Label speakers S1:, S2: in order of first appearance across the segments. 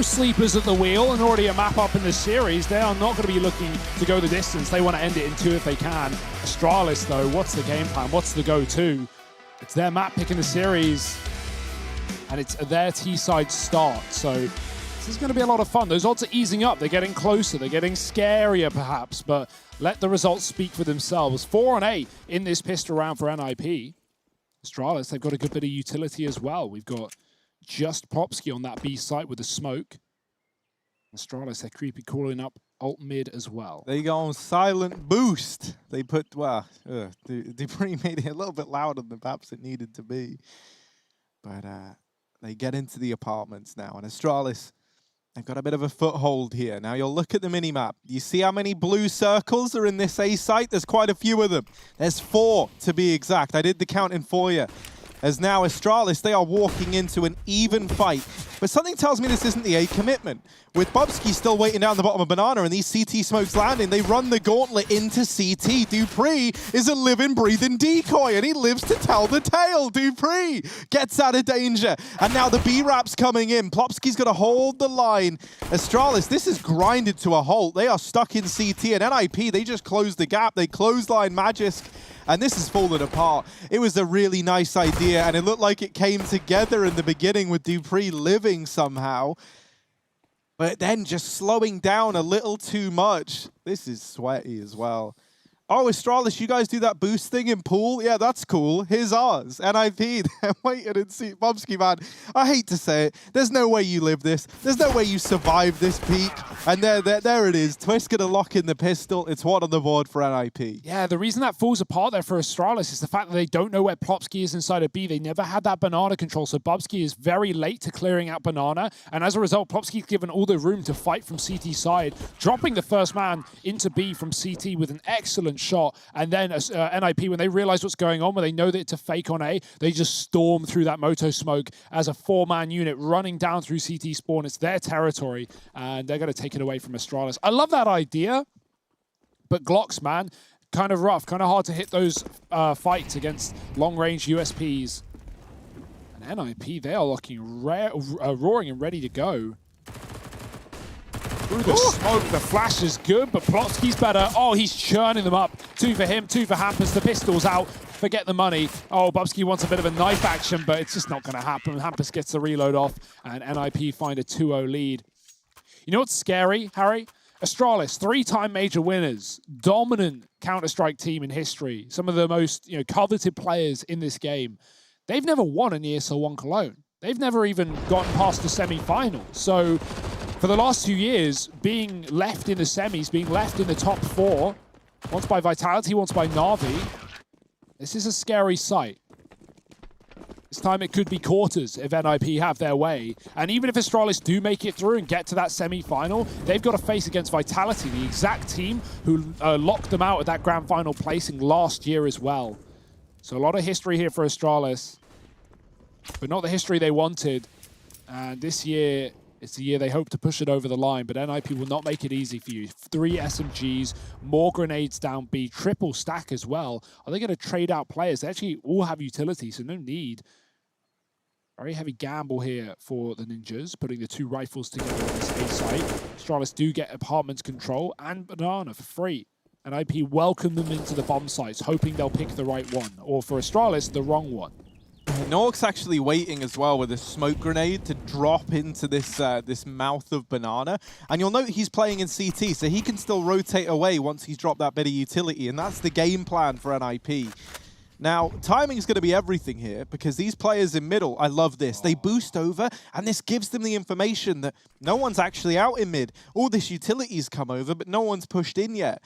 S1: sleepers at the wheel and already a map up in the series. They are not going to be looking to go the distance. They want to end it in 2 if they can. Astralis, though, what's the game plan? What's the go-to? It's their map pick in the series, and it's their T-side start. So this is going to be a lot of fun. Those odds are easing up. They're getting closer. They're getting scarier, perhaps, but let the results speak for themselves. 4-8 in this pistol round for NIP. Astralis, they've got a good bit of utility as well. We've got just Popsky on that B site with the smoke. Astralis, they're creepy calling up alt mid as well.
S2: They go on silent boost. They put, well, Dupree made it a little bit louder than perhaps it needed to be. But they get into the apartments now. And Astralis, they've got a bit of a foothold here. Now you'll look at the minimap. You see how many blue circles are in this A site? There's quite a few of them. There's 4 to be exact. I did the counting for you. As now Astralis, they are walking into an even fight. But something tells me this isn't the A commitment. With Bubsky still waiting down the bottom of Banana and these CT smokes landing, they run the gauntlet into CT. Dupree is a living, breathing decoy, and he lives to tell the tale. Dupree gets out of danger. And now the B-Rap's coming in. Plopsky's going to hold the line. Astralis, this is grinded to a halt. They are stuck in CT, and NIP, they just closed the gap. They clothesline Magisk. And this is falling apart. It was a really nice idea, and it looked like it came together in the beginning with Dupree living somehow. But then just slowing down a little too much. This is sweaty as well. Oh, Astralis, you guys do that boost thing in pool? Yeah, that's cool. Here's ours. NIP, they're waiting and see. Bobsky, man, I hate to say it. There's no way you live this. There's no way you survive this peak. And there it is. Twist gonna lock in the pistol. It's 1 on the board for NIP.
S1: Yeah, the reason that falls apart there for Astralis is the fact that they don't know where Plopsky is inside of B. They never had that banana control, so Bubsky is very late to clearing out banana. And as a result, Plopsky's given all the room to fight from CT side, dropping the first man into B from CT with an excellent shot. And then NIP, when they realize what's going on, when they know that it's a fake on A, they just storm through that moto smoke as a 4-man unit running down through CT spawn. It's their territory, and they're going to take it away from Astralis. I love that idea, but Glocks, man, kind of rough, kind of hard to hit those fights against long-range USPs. And NIP, they are looking roaring and ready to go. Through the smoke, the flash is good, but Plopsky's better. Oh, he's churning them up. 2 for him, 2 for Hampus. The pistol's out. Forget the money. Oh, Bubsky wants a bit of a knife action, but it's just not going to happen. Hampus gets the reload off, and NIP find a 2-0 lead. You know what's scary, Harry? Astralis, 3-time major winners, dominant Counter-Strike team in history, some of the most coveted players in this game. They've never won an ESL 1 Cologne. They've never even gotten past the semi-finals. So for the last 2 years, being left in the semis, being left in the top 4, once by Vitality, once by Na'Vi, this is a scary sight. This time it could be quarters if NIP have their way. And even if Astralis do make it through and get to that semi-final, they've got to face against Vitality, the exact team who locked them out at that grand final placing last year as well. So a lot of history here for Astralis, but not the history they wanted. And this year, it's the year they hope to push it over the line, but NIP will not make it easy for you. 3 SMGs, more grenades down B, triple stack as well. Are they going to trade out players? They actually all have utility, so no need. Very heavy gamble here for the Ninjas, putting the 2 rifles together on this A site. Astralis do get apartments control and banana for free. NIP welcome them into the bomb sites, hoping they'll pick the right one, or for Astralis, the wrong one.
S2: Nork's actually waiting as well with a smoke grenade to drop into this this mouth of banana. And you'll note he's playing in CT, so he can still rotate away once he's dropped that bit of utility. And that's the game plan for NIP. Now, timing is going to be everything here, because these players in middle, I love this. They boost over, and this gives them the information that no one's actually out in mid. All this utility's come over, but no one's pushed in yet.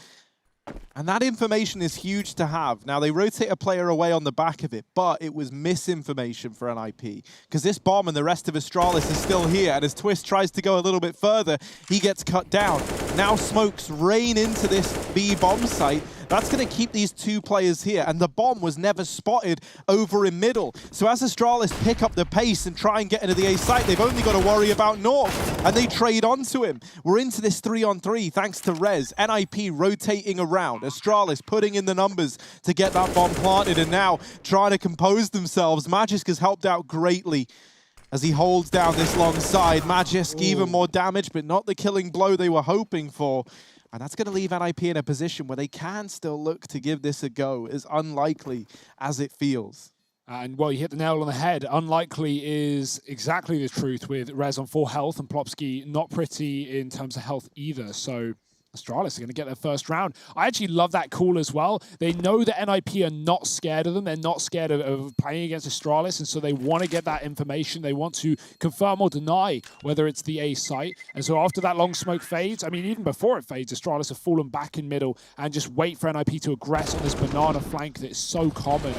S2: And that information is huge to have. Now, they rotate a player away on the back of it, but it was misinformation for NIP. Because this bomb and the rest of Astralis is still here, and as Twist tries to go a little bit further, he gets cut down. Now smokes rain into this B bomb site. That's going to keep these 2 players here, and the bomb was never spotted over in middle. So as Astralis pick up the pace and try and get into the A site, they've only got to worry about North, and they trade onto him. We're into this 3-on-3 thanks to Rez. NIP rotating around. Astralis putting in the numbers to get that bomb planted, and now trying to compose themselves. Magisk has helped out greatly. as he holds down this long side. Magisk even more damage, but not the killing blow they were hoping for. And that's going to leave NIP in a position where they can still look to give this a go, as unlikely as it feels.
S1: And, well, you hit the nail on the head. Unlikely is exactly the truth, with Rez on 4 health and Plopsky not pretty in terms of health either. So Astralis are going to get their first round. I actually love that call as well. They know that NIP are not scared of them. They're not scared of playing against Astralis, and so they want to get that information. They want to confirm or deny whether it's the A site. And so after that long smoke fades, I mean, even before it fades, Astralis have fallen back in middle and just wait for NIP to aggress on this banana flank that is so common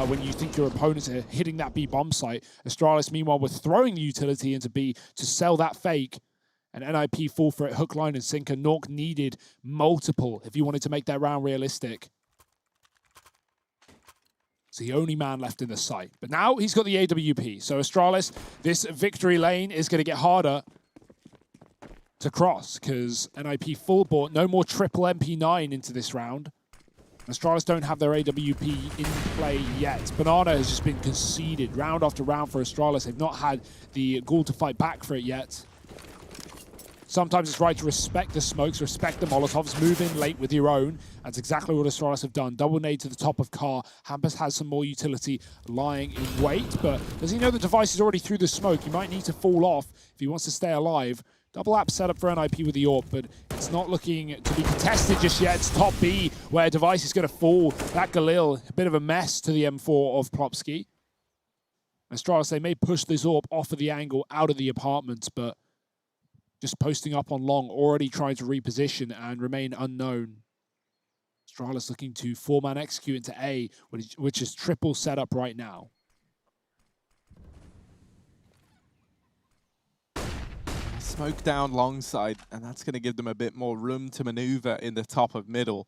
S1: when you think your opponents are hitting that B bomb site. Astralis, meanwhile, were throwing the utility into B to sell that fake. And NIP fall for it, hook, line, and sinker. Nork needed multiple if you wanted to make that round realistic. It's the only man left in the site. But now he's got the AWP. So Astralis, this victory lane is going to get harder to cross because NIP full bought. No more triple MP9 into this round. Astralis don't have their AWP in play yet. Banana has just been conceded round after round for Astralis. They've not had the gall to fight back for it yet. Sometimes it's right to respect the smokes, respect the Molotovs, move in late with your own. That's exactly what Astralis have done. Double nade to the top of car. Hampus has some more utility lying in wait, but does he know the device is already through the smoke? He might need to fall off if he wants to stay alive. Double app set up for NIP with the AWP, but it's not looking to be contested just yet. It's top B, where device is going to fall. That Galil, a bit of a mess to the M4 of Plopsky. Astralis, they may push this AWP off of the angle out of the apartments, but just posting up on long, already trying to reposition and remain unknown. Astralis looking to 4-man execute into A, which is triple setup right now.
S2: Smoke down long side, and that's going to give them a bit more room to maneuver in the top of middle.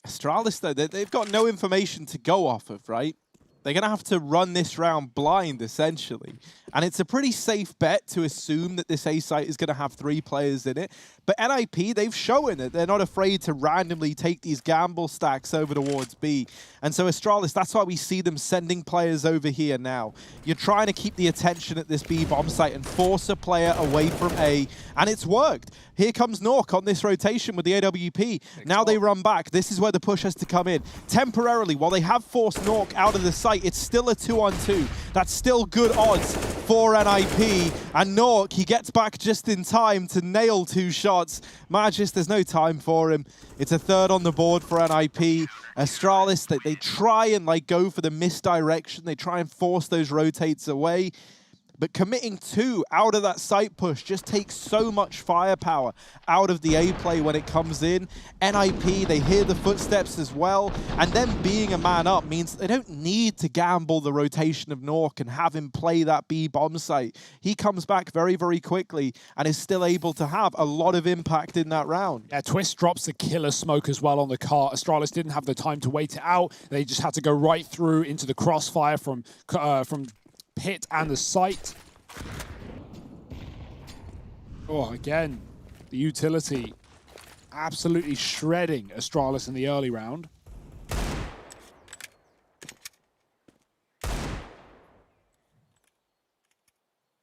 S2: Astralis, though, they've got no information to go off of, right? They're going to have to run this round blind, essentially. And it's a pretty safe bet to assume that this A site is going to have 3 players in it. But NIP, they've shown that they're not afraid to randomly take these gamble stacks over towards B. And so Astralis, that's why we see them sending players over here now. You're trying to keep the attention at this B bomb site and force a player away from A. And it's worked. Here comes Nork on this rotation with the AWP. Now they run back. This is where the push has to come in. Temporarily, while they have forced Nork out of the site, it's still a 2-on-2. That's still good odds for NIP. And Nork, he gets back just in time to nail 2 shots. Magisk, there's no time for him. It's a 3rd on the board for NIP. Astralis, they try and go for the misdirection. They try and force those rotates away. But committing 2 out of that site push just takes so much firepower out of the A play when it comes in. NIP, they hear the footsteps as well. And them being a man up means they don't need to gamble the rotation of Nork and have him play that B bomb site. He comes back very, very quickly and is still able to have a lot of impact in that round.
S1: Yeah, Twist drops the killer smoke as well on the car. Astralis didn't have the time to wait it out. They just had to go right through into the crossfire from pit and the site. Oh, again, the utility absolutely shredding Astralis in the early round.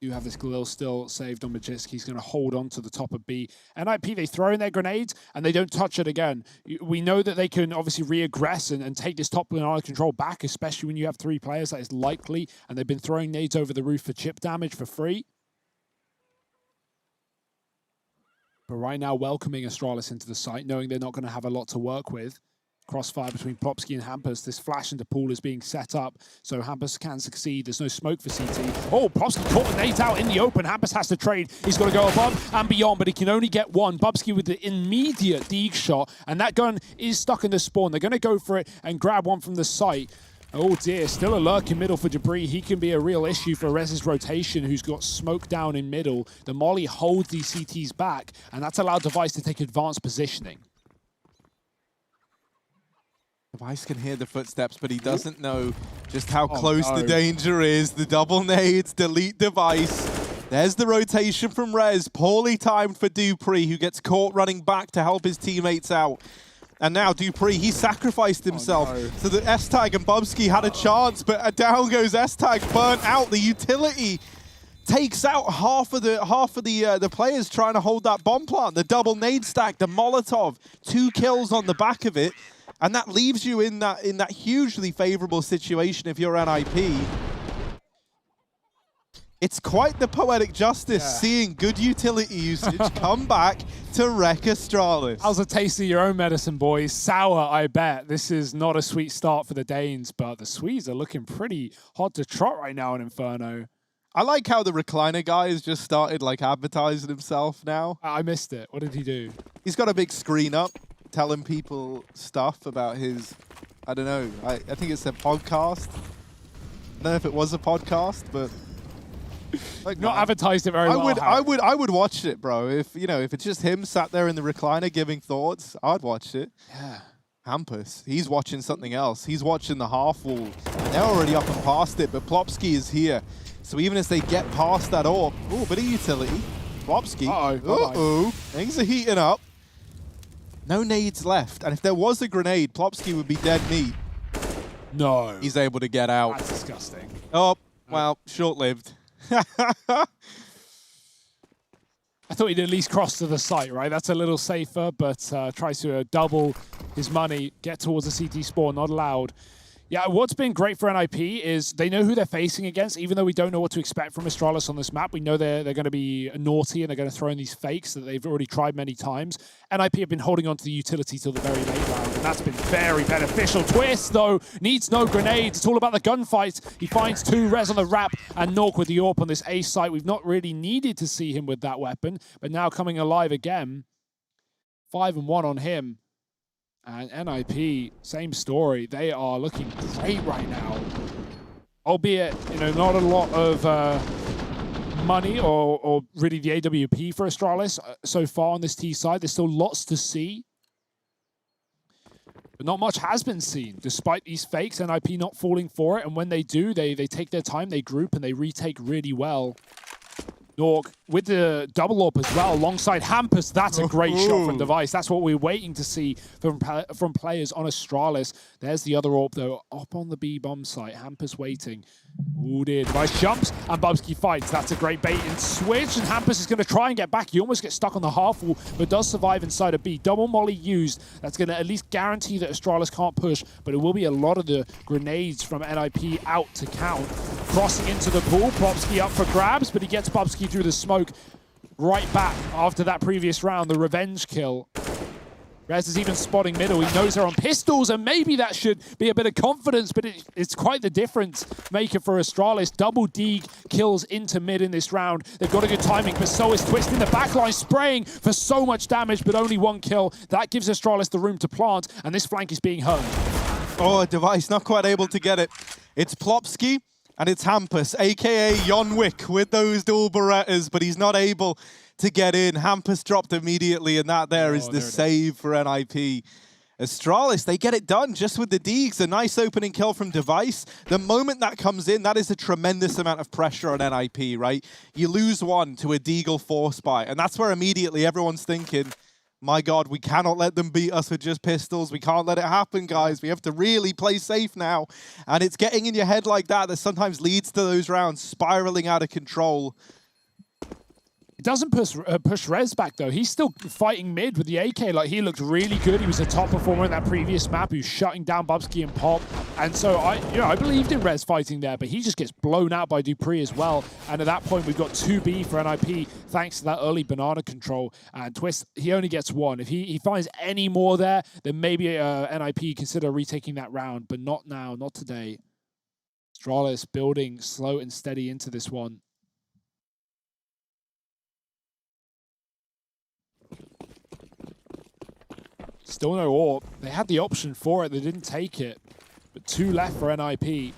S1: You have this Galil still saved on Magisk. He's going to hold on to the top of B. NIP, they throw in their grenades and they don't touch it again. We know that they can obviously re-aggress and take this top banana control back, especially when you have 3 players. That is likely. And they've been throwing nades over the roof for chip damage for free. But right now, welcoming Astralis into the site, knowing they're not going to have a lot to work with. Crossfire between Plopsky and Hampus. This flash into pool is being set up, so Hampus can succeed. There's no smoke for CT. Oh, Plopsky caught the nades out in the open. Hampus has to trade. He's got to go above and beyond, but he can only get one. Bubsky with the immediate Deeg shot, and that gun is stuck in the spawn. They're going to go for it and grab one from the site. Oh dear, still a lurk in middle for Debris. He can be a real issue for Rez's rotation, who's got smoke down in middle. The molly holds these CTs back, and that's allowed Device to take advanced positioning.
S2: Device can hear the footsteps, but he doesn't know just how close the danger is. The double nades, delete Device. There's the rotation from Rez, poorly timed for Dupree, who gets caught running back to help his teammates out. And now Dupree, he sacrificed himself.
S1: Oh, no.
S2: So the S-Tag and Bubsky had a chance, but down goes S-Tag, burnt out. The utility takes out half of the players trying to hold that bomb plant. The double nade stack, the Molotov, 2 kills on the back of it. And that leaves you in that hugely favorable situation if you're NIP. It's quite the poetic justice seeing good utility usage come back to wreck Astralis.
S1: How's a taste of your own medicine, boys? Sour, I bet. This is not a sweet start for the Danes, but the Swedes are looking pretty hot to trot right now in Inferno.
S2: I like how the recliner guy has just started like advertising himself now.
S1: I missed it. What did he do?
S2: He's got a big screen up telling people stuff about his, I don't know, I think it's a podcast. I don't know if it was a podcast, but like,
S1: not advertised it very well.
S2: I would watch it, bro. If if it's just him sat there in the recliner giving thoughts, I'd watch it.
S1: Yeah.
S2: Hampus, he's watching something else. He's watching the half wall. They're already up and past it, but Plopsky is here. So even as they get past that orb, oh, bit of utility. Plopsky, things are heating up. No nades left, and if there was a grenade, Plopsky would be dead meat.
S1: No.
S2: He's able to get out.
S1: That's disgusting.
S2: Oh, well, short-lived.
S1: I thought he'd at least cross to the site, right? That's a little safer, but tries to double his money, get towards the CT spawn, not allowed. Yeah, what's been great for NIP is they know who they're facing against, even though we don't know what to expect from Astralis on this map. We know they're going to be naughty and they're going to throw in these fakes that they've already tried many times. NIP have been holding on to the utility till the very late round, and that's been very beneficial. Twist, though, needs no grenades. It's all about the gunfight. He finds 2 res on the wrap, and Nork with the AWP on this A site. We've not really needed to see him with that weapon, but now coming alive again. 5-1 on him. And NIP, same story. They are looking great right now. Albeit, not a lot of money or really the AWP for Astralis so far on this T side. There's still lots to see. But not much has been seen, despite these fakes, NIP not falling for it. And when they do, they take their time, they group, and they retake really well. Nork with the double AWP as well, alongside Hampus. That's a great shot from Device. That's what we're waiting to see from players on Astralis. There's the other AWP, though, up on the B bomb site. Hampus waiting. Ooh, dear. Device jumps, and Bubsky fights. That's a great bait and switch, and Hampus is going to try and get back. He almost gets stuck on the half wall, but does survive inside a B. Double molly used. That's going to at least guarantee that Astralis can't push, but it will be a lot of the grenades from NIP out to count. Crossing into the pool, Plopsky up for grabs, but he gets Bubsky through the smoke right back after that previous round, the revenge kill. Rez is even spotting middle. He knows they're on pistols, and maybe that should be a bit of confidence, but it's quite the difference maker for Astralis. Double D kills into mid in this round. They've got a good timing, but so is Twist in the backline, spraying for so much damage, but only 1 kill. That gives Astralis the room to plant, and this flank is being hung.
S2: Oh, Device not quite able to get it. It's Plopsky. And it's Hampus, a.k.a. Yonwick, with those dual Berettas, but he's not able to get in. Hampus dropped immediately, and that there is the save for NIP. Astralis, they get it done just with the Deegs. A nice opening kill from Device. The moment that comes in, that is a tremendous amount of pressure on NIP, right? You lose one to a Deagle force buy, and that's where immediately everyone's thinking, my God, we cannot let them beat us with just pistols. We can't let it happen, guys. We have to really play safe now. And it's getting in your head like that sometimes leads to those rounds spiraling out of control.
S1: It doesn't push Rez back, though. He's still fighting mid with the AK. Like, he looked really good. He was a top performer in that previous map who's shutting down Bubsky and Pop. And so I believed in Rez fighting there, but he just gets blown out by Dupree as well. And at that point, we've got 2B for NIP thanks to that early banana control. And Twist, he only gets 1. If he finds any more there, then maybe NIP consider retaking that round, but not now, not today. Astralis building slow and steady into this one. Still no AWP. They had the option for it. They didn't take it. But 2 left for NIP.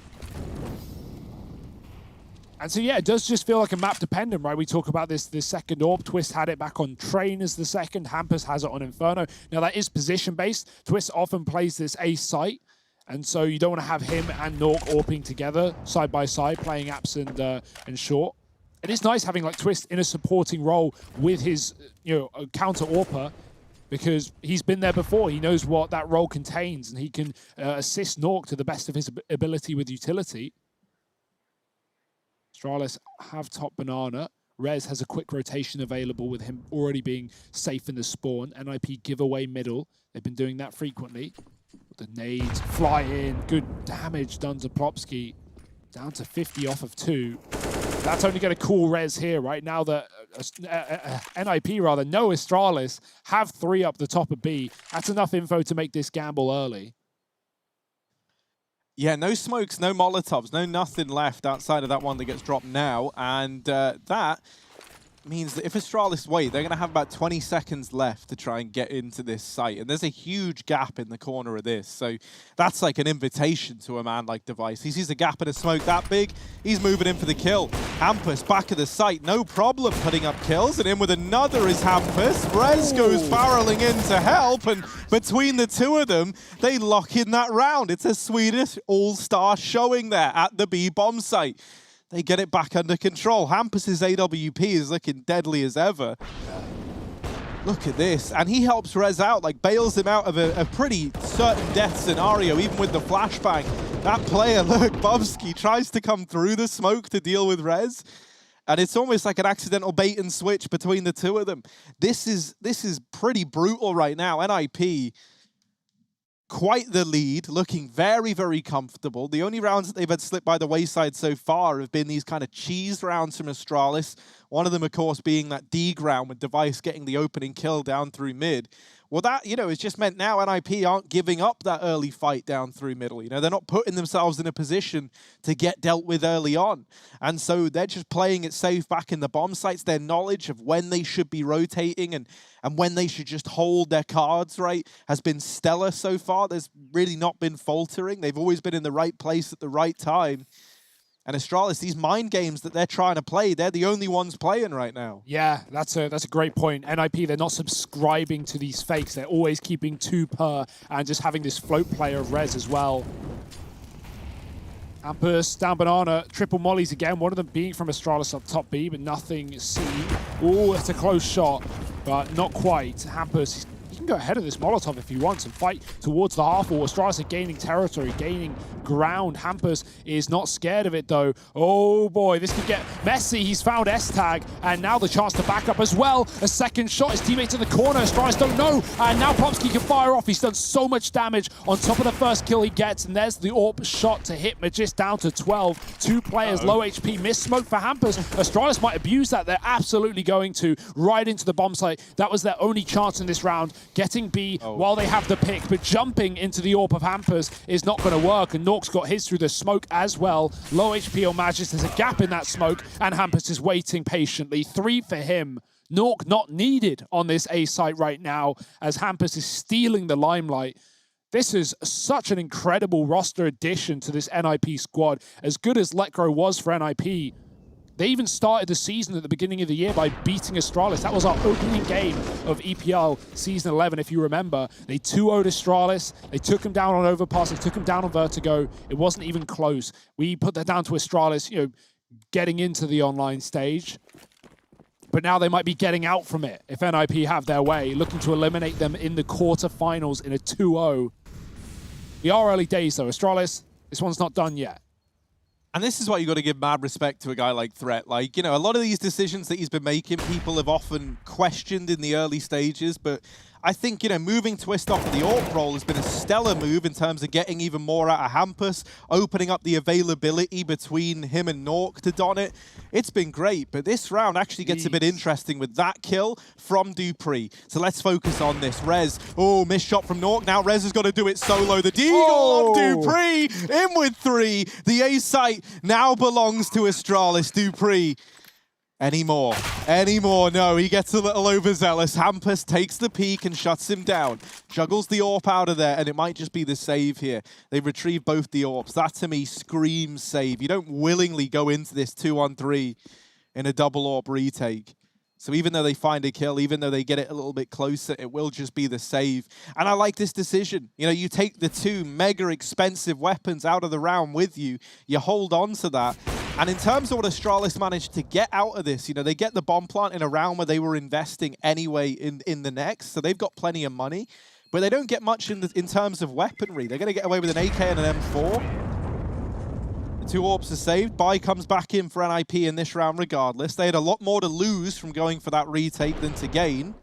S1: And so, yeah, it does just feel like a map dependent, right? We talk about this second AWP. Twist had it back on Train as the second. Hampus has it on Inferno. Now, that is position-based. Twist often plays this A site. And so you don't want to have him and Nork AWPing together, side by side, playing apps and short. It is nice having, like, Twist in a supporting role with his, counter AWPer. because he's been there before. He knows what that role contains, and he can assist Nork to the best of his ability with utility. Astralis have top banana. Rez has a quick rotation available with him already being safe in the spawn. NIP give away middle. They've been doing that frequently. The nades fly in. Good damage done to Plopsky. Down to 50 off of 2. That's only going to cool Rez here right now that NIP rather, no Astralis, have 3 up the top of B. That's enough info to make this gamble early.
S2: Yeah, no smokes, no Molotovs, no nothing left outside of that one that gets dropped now. And that means that if Astralis wait, they're going to have about 20 seconds left to try and get into this site. And there's a huge gap in the corner of this. So that's like an invitation to a man like Device. He sees a gap in a smoke that big, he's moving in for the kill. Hampus back of the site, no problem putting up kills. And in with another is Hampus. Rez goes barreling in to help. And between the two of them, they lock in that round. It's a Swedish all-star showing there at the B bomb site. They get it back under control. Hampus's AWP is looking deadly as ever. Look at this. And he helps Rez out, like bails him out of a pretty certain death scenario, even with the flashbang. That player, look, Bobsky tries to come through the smoke to deal with Rez. And it's almost like an accidental bait and switch between the two of them. This is pretty brutal right now. NIP, quite the lead, looking very, very comfortable. The only rounds that they've had slip by the wayside so far have been these kind of cheese rounds from Astralis. One of them, of course, being that D ground with Device getting the opening kill down through mid. Well, that, you know, it's just meant now NIP aren't giving up that early fight down through middle. You know, they're not putting themselves in a position to get dealt with early on. And so they're just playing it safe back in the bomb sites. Their knowledge of when they should be rotating and when they should just hold their cards, right, has been stellar so far. There's really not been faltering. They've always been in the right place at the right time. And Astralis, these mind games that they're trying to play, they're the only ones playing right now.
S1: Yeah, that's a great point. NIP, they're not subscribing to these fakes. They're always keeping 2 per and just having this float player of Rez as well. Hampus, down banana, triple mollies again. One of them being from Astralis up top B, but nothing C. Oh, it's a close shot, but not quite. Hampus, he can go ahead of this Molotov if he wants and fight towards the half wall. Astralis are gaining territory, gaining ground. Hampus is not scared of it though. Oh boy, this could get messy. He's found S-Tag, and now the chance to back up as well. A second shot, his teammates in the corner. Astralis don't know, and now Popsky can fire off. He's done so much damage on top of the first kill he gets, and there's the AWP shot to hit Magist down to 12. 2 players, low HP, miss smoke for Hampus. Astralis might abuse that. They're absolutely going to right into the bomb site. That was their only chance in this round. Getting B while they have the pick, but jumping into the AWP of Hampus is not going to work, and Nork's got his through the smoke as well. Low HP on Magist, there's a gap in that smoke, and Hampus is waiting patiently. 3 for him. Nork not needed on this A site right now, as Hampus is stealing the limelight. This is such an incredible roster addition to this NIP squad. As good as Letgrow was for NIP, they even started the season at the beginning of the year by beating Astralis. That was our opening game of EPL Season 11, if you remember. They 2-0'd Astralis. They took him down on Overpass. They took him down on Vertigo. It wasn't even close. We put that down to Astralis, you know, getting into the online stage. But now they might be getting out from it if NIP have their way, looking to eliminate them in the quarterfinals in a 2-0. We are early days, though. Astralis, this one's not done yet.
S2: And this is why you got to give mad respect to a guy like Threat. Like, you know, a lot of these decisions that he's been making, people have often questioned in the early stages, but I think, you know, moving Twist off of the AWP role has been a stellar move in terms of getting even more out of Hampus, opening up the availability between him and Nork to don it. It's been great, but this round actually gets a bit interesting with that kill from Dupree. So let's focus on this. Rez, oh, missed shot from Nork. Now Rez has got to do it solo. The Deagle of Dupree, in with 3. The A site now belongs to Astralis. Dupree. Anymore, no, he gets a little overzealous. Hampus takes the peek and shuts him down. Juggles the AWP out of there, and it might just be the save here. They've retrieved both the AWPs. That, to me, screams save. You don't willingly go into this 2-on-3 in a double AWP retake. So even though they find a kill, even though they get it a little bit closer, it will just be the save. And I like this decision. You know, you take the 2 mega expensive weapons out of the round with you. You hold on to that. And in terms of what Astralis managed to get out of this, you know, they get the bomb plant in a round where they were investing anyway in the next, so they've got plenty of money, but they don't get much in terms of weaponry. They're going to get away with an AK and an M4. The 2 orbs are saved. Bai comes back in for NIP in this round regardless. They had a lot more to lose from going for that retake than to gain.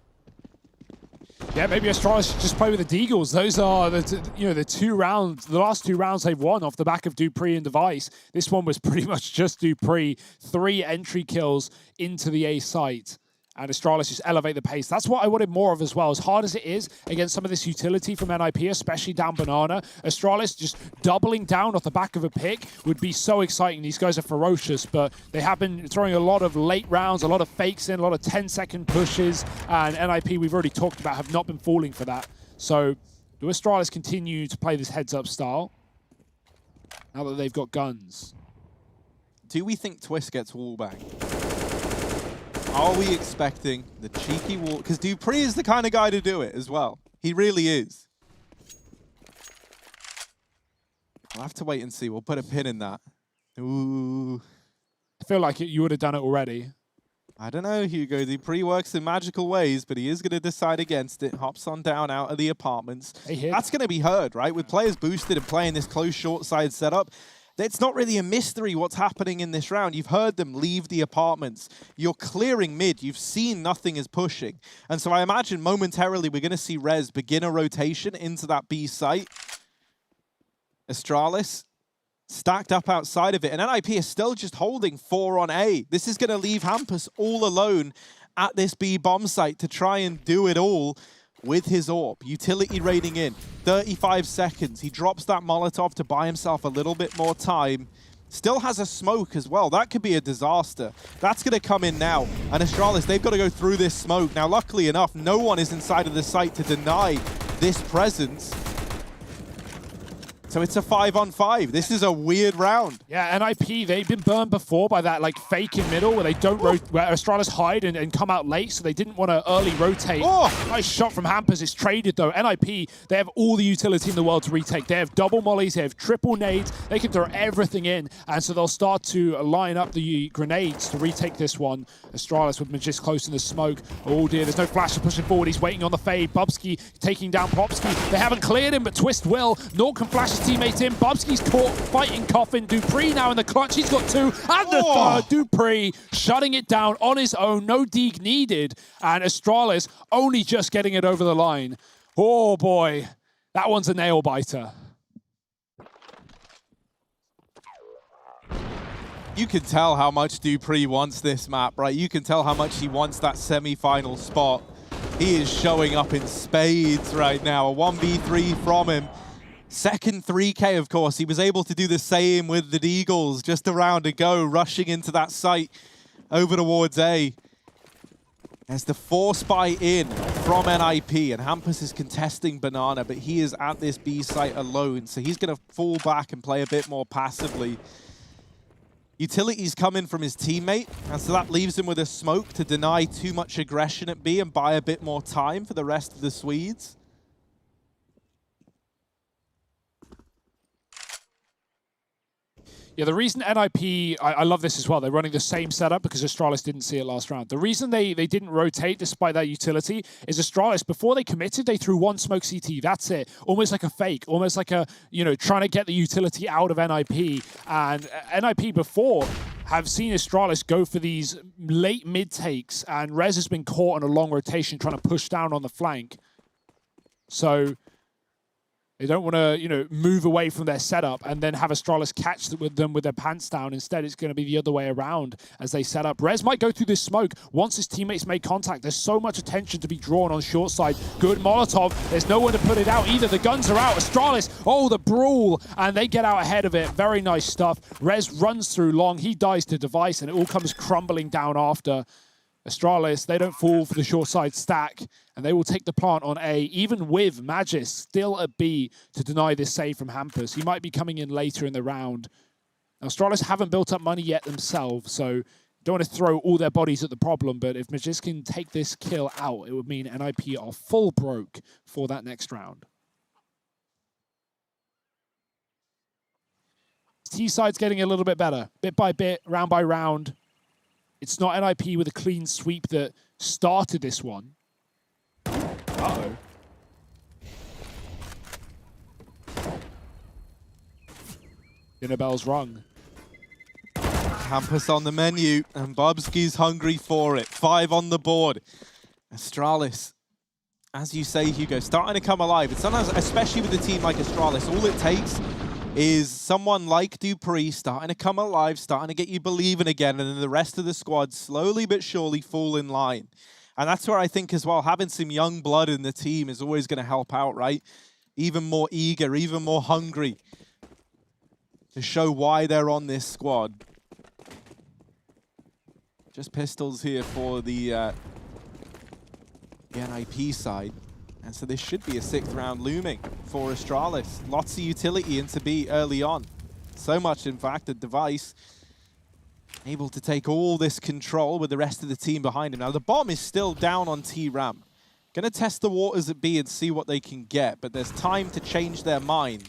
S1: Yeah, maybe Astralis should just play with the Deagles. Those are the 2 rounds, the last 2 rounds they've won off the back of dupreeh and Device. This one was pretty much just dupreeh. 3 entry kills into the A site. And Astralis just elevate the pace. That's what I wanted more of as well. As hard as it is against some of this utility from NIP, especially down Banana, Astralis just doubling down off the back of a pick would be so exciting. These guys are ferocious, but they have been throwing a lot of late rounds, a lot of fakes in, a lot of 10-second pushes, and NIP, we've already talked about, have not been falling for that. So do Astralis continue to play this heads-up style now that they've got guns?
S2: Do we think Twist gets wallbang? Are we expecting the cheeky wall? Because dupreeh is the kind of guy to do it as well. He really is. I'll have to wait and see. We'll put a pin in that. Ooh.
S1: I feel like you would have done it already.
S2: I don't know, Hugo. dupreeh works in magical ways, but he is going to decide against it. Hops on down out of the apartments. That's going to be heard, right? With players boosted and playing this close short side setup, it's not really a mystery what's happening in this round. You've heard them leave the apartments. You're clearing mid. You've seen nothing is pushing. And so I imagine momentarily we're going to see Rez begin a rotation into that B site. Astralis stacked up outside of it. And NIP is still just holding 4 on A. This is going to leave Hampus all alone at this B bomb site to try and do it all with his orb. Utility raiding in. 35 seconds. He drops that Molotov to buy himself a little bit more time. Still has a smoke as well. That could be a disaster. That's going to come in now. And Astralis, they've got to go through this smoke. Now, luckily enough, no one is inside of the site to deny this presence. So it's a 5-on-5. This is a weird round.
S1: Yeah, NIP, they've been burned before by that like fake in middle where they don't where Astralis hide and come out late, so they didn't want to early rotate. Nice shot from Hampus. It's traded though. NIP, they have all the utility in the world to retake. They have double mollies, they have triple nades, they can throw everything in, and so they'll start to line up the grenades to retake this one. Astralis with Magis close in the smoke. Oh dear, there's no flash pushing forward. He's waiting on the fade. Bubsky taking down Popsky. They haven't cleared him, but Twist will. Nort can flash his teammate in. Bubsky's caught fighting Coffin. dupreeh now in the clutch. He's got 2 and the third. dupreeh shutting it down on his own. No deeg needed. And Astralis only just getting it over the line. Oh boy, that one's a nail biter.
S2: You can tell how much dupreeh wants this map, right? You can tell how much he wants that semi-final spot. He is showing up in spades right now. A 1v3 from him. Second 3K, of course. He was able to do the same with the Deagles just a round ago, rushing into that site over towards A. There's the force buy in from NIP, and Hampus is contesting Banana, but he is at this B site alone, so he's going to fall back and play a bit more passively. Utility's coming from his teammate, and so that leaves him with a smoke to deny too much aggression at B and buy a bit more time for the rest of the Swedes.
S1: Yeah, the reason NIP, I love this as well, they're running the same setup because Astralis didn't see it last round. The reason they didn't rotate despite that utility is Astralis, before they committed, they threw 1 smoke CT, that's it. Almost like a fake, almost like a, trying to get the utility out of NIP. And NIP before have seen Astralis go for these late mid takes, and Rez has been caught on a long rotation trying to push down on the flank. So they don't want to, move away from their setup and then have Astralis catch them with their pants down. Instead, it's going to be the other way around as they set up. Rez might go through this smoke once his teammates make contact. There's so much attention to be drawn on short side. Good Molotov. There's no one to put it out either. The guns are out. Astralis, the brawl, and they get out ahead of it. Very nice stuff. Rez runs through long. He dies to Device, and it all comes crumbling down after. Astralis, they don't fall for the short side stack, and they will take the plant on A, even with Magis still at B to deny this save from Hampus. He might be coming in later in the round. Now, Astralis haven't built up money yet themselves, so don't want to throw all their bodies at the problem, but if Magis can take this kill out, it would mean NIP are full broke for that next round. T side's getting a little bit better, bit by bit, round by round. It's not NIP with a clean sweep that started this one. Uh-oh. Dinner bell's rung.
S2: Campus on the menu, and Bubsky's hungry for it. 5 on the board. Astralis, as you say, Hugo, starting to come alive. It's sometimes, especially with a team like Astralis, all it takes is someone like Dupree starting to come alive, starting to get you believing again, and then the rest of the squad slowly but surely fall in line. And that's where I think as well, having some young blood in the team is always going to help out, right? Even more eager, even more hungry to show why they're on this squad. Just pistols here for the NIP side. And so this should be a 6th round looming for Astralis. Lots of utility into B early on. So much, in fact, that Device able to take all this control with the rest of the team behind him. Now, the bomb is still down on T-Ram. Going to test the waters at B and see what they can get, but there's time to change their mind.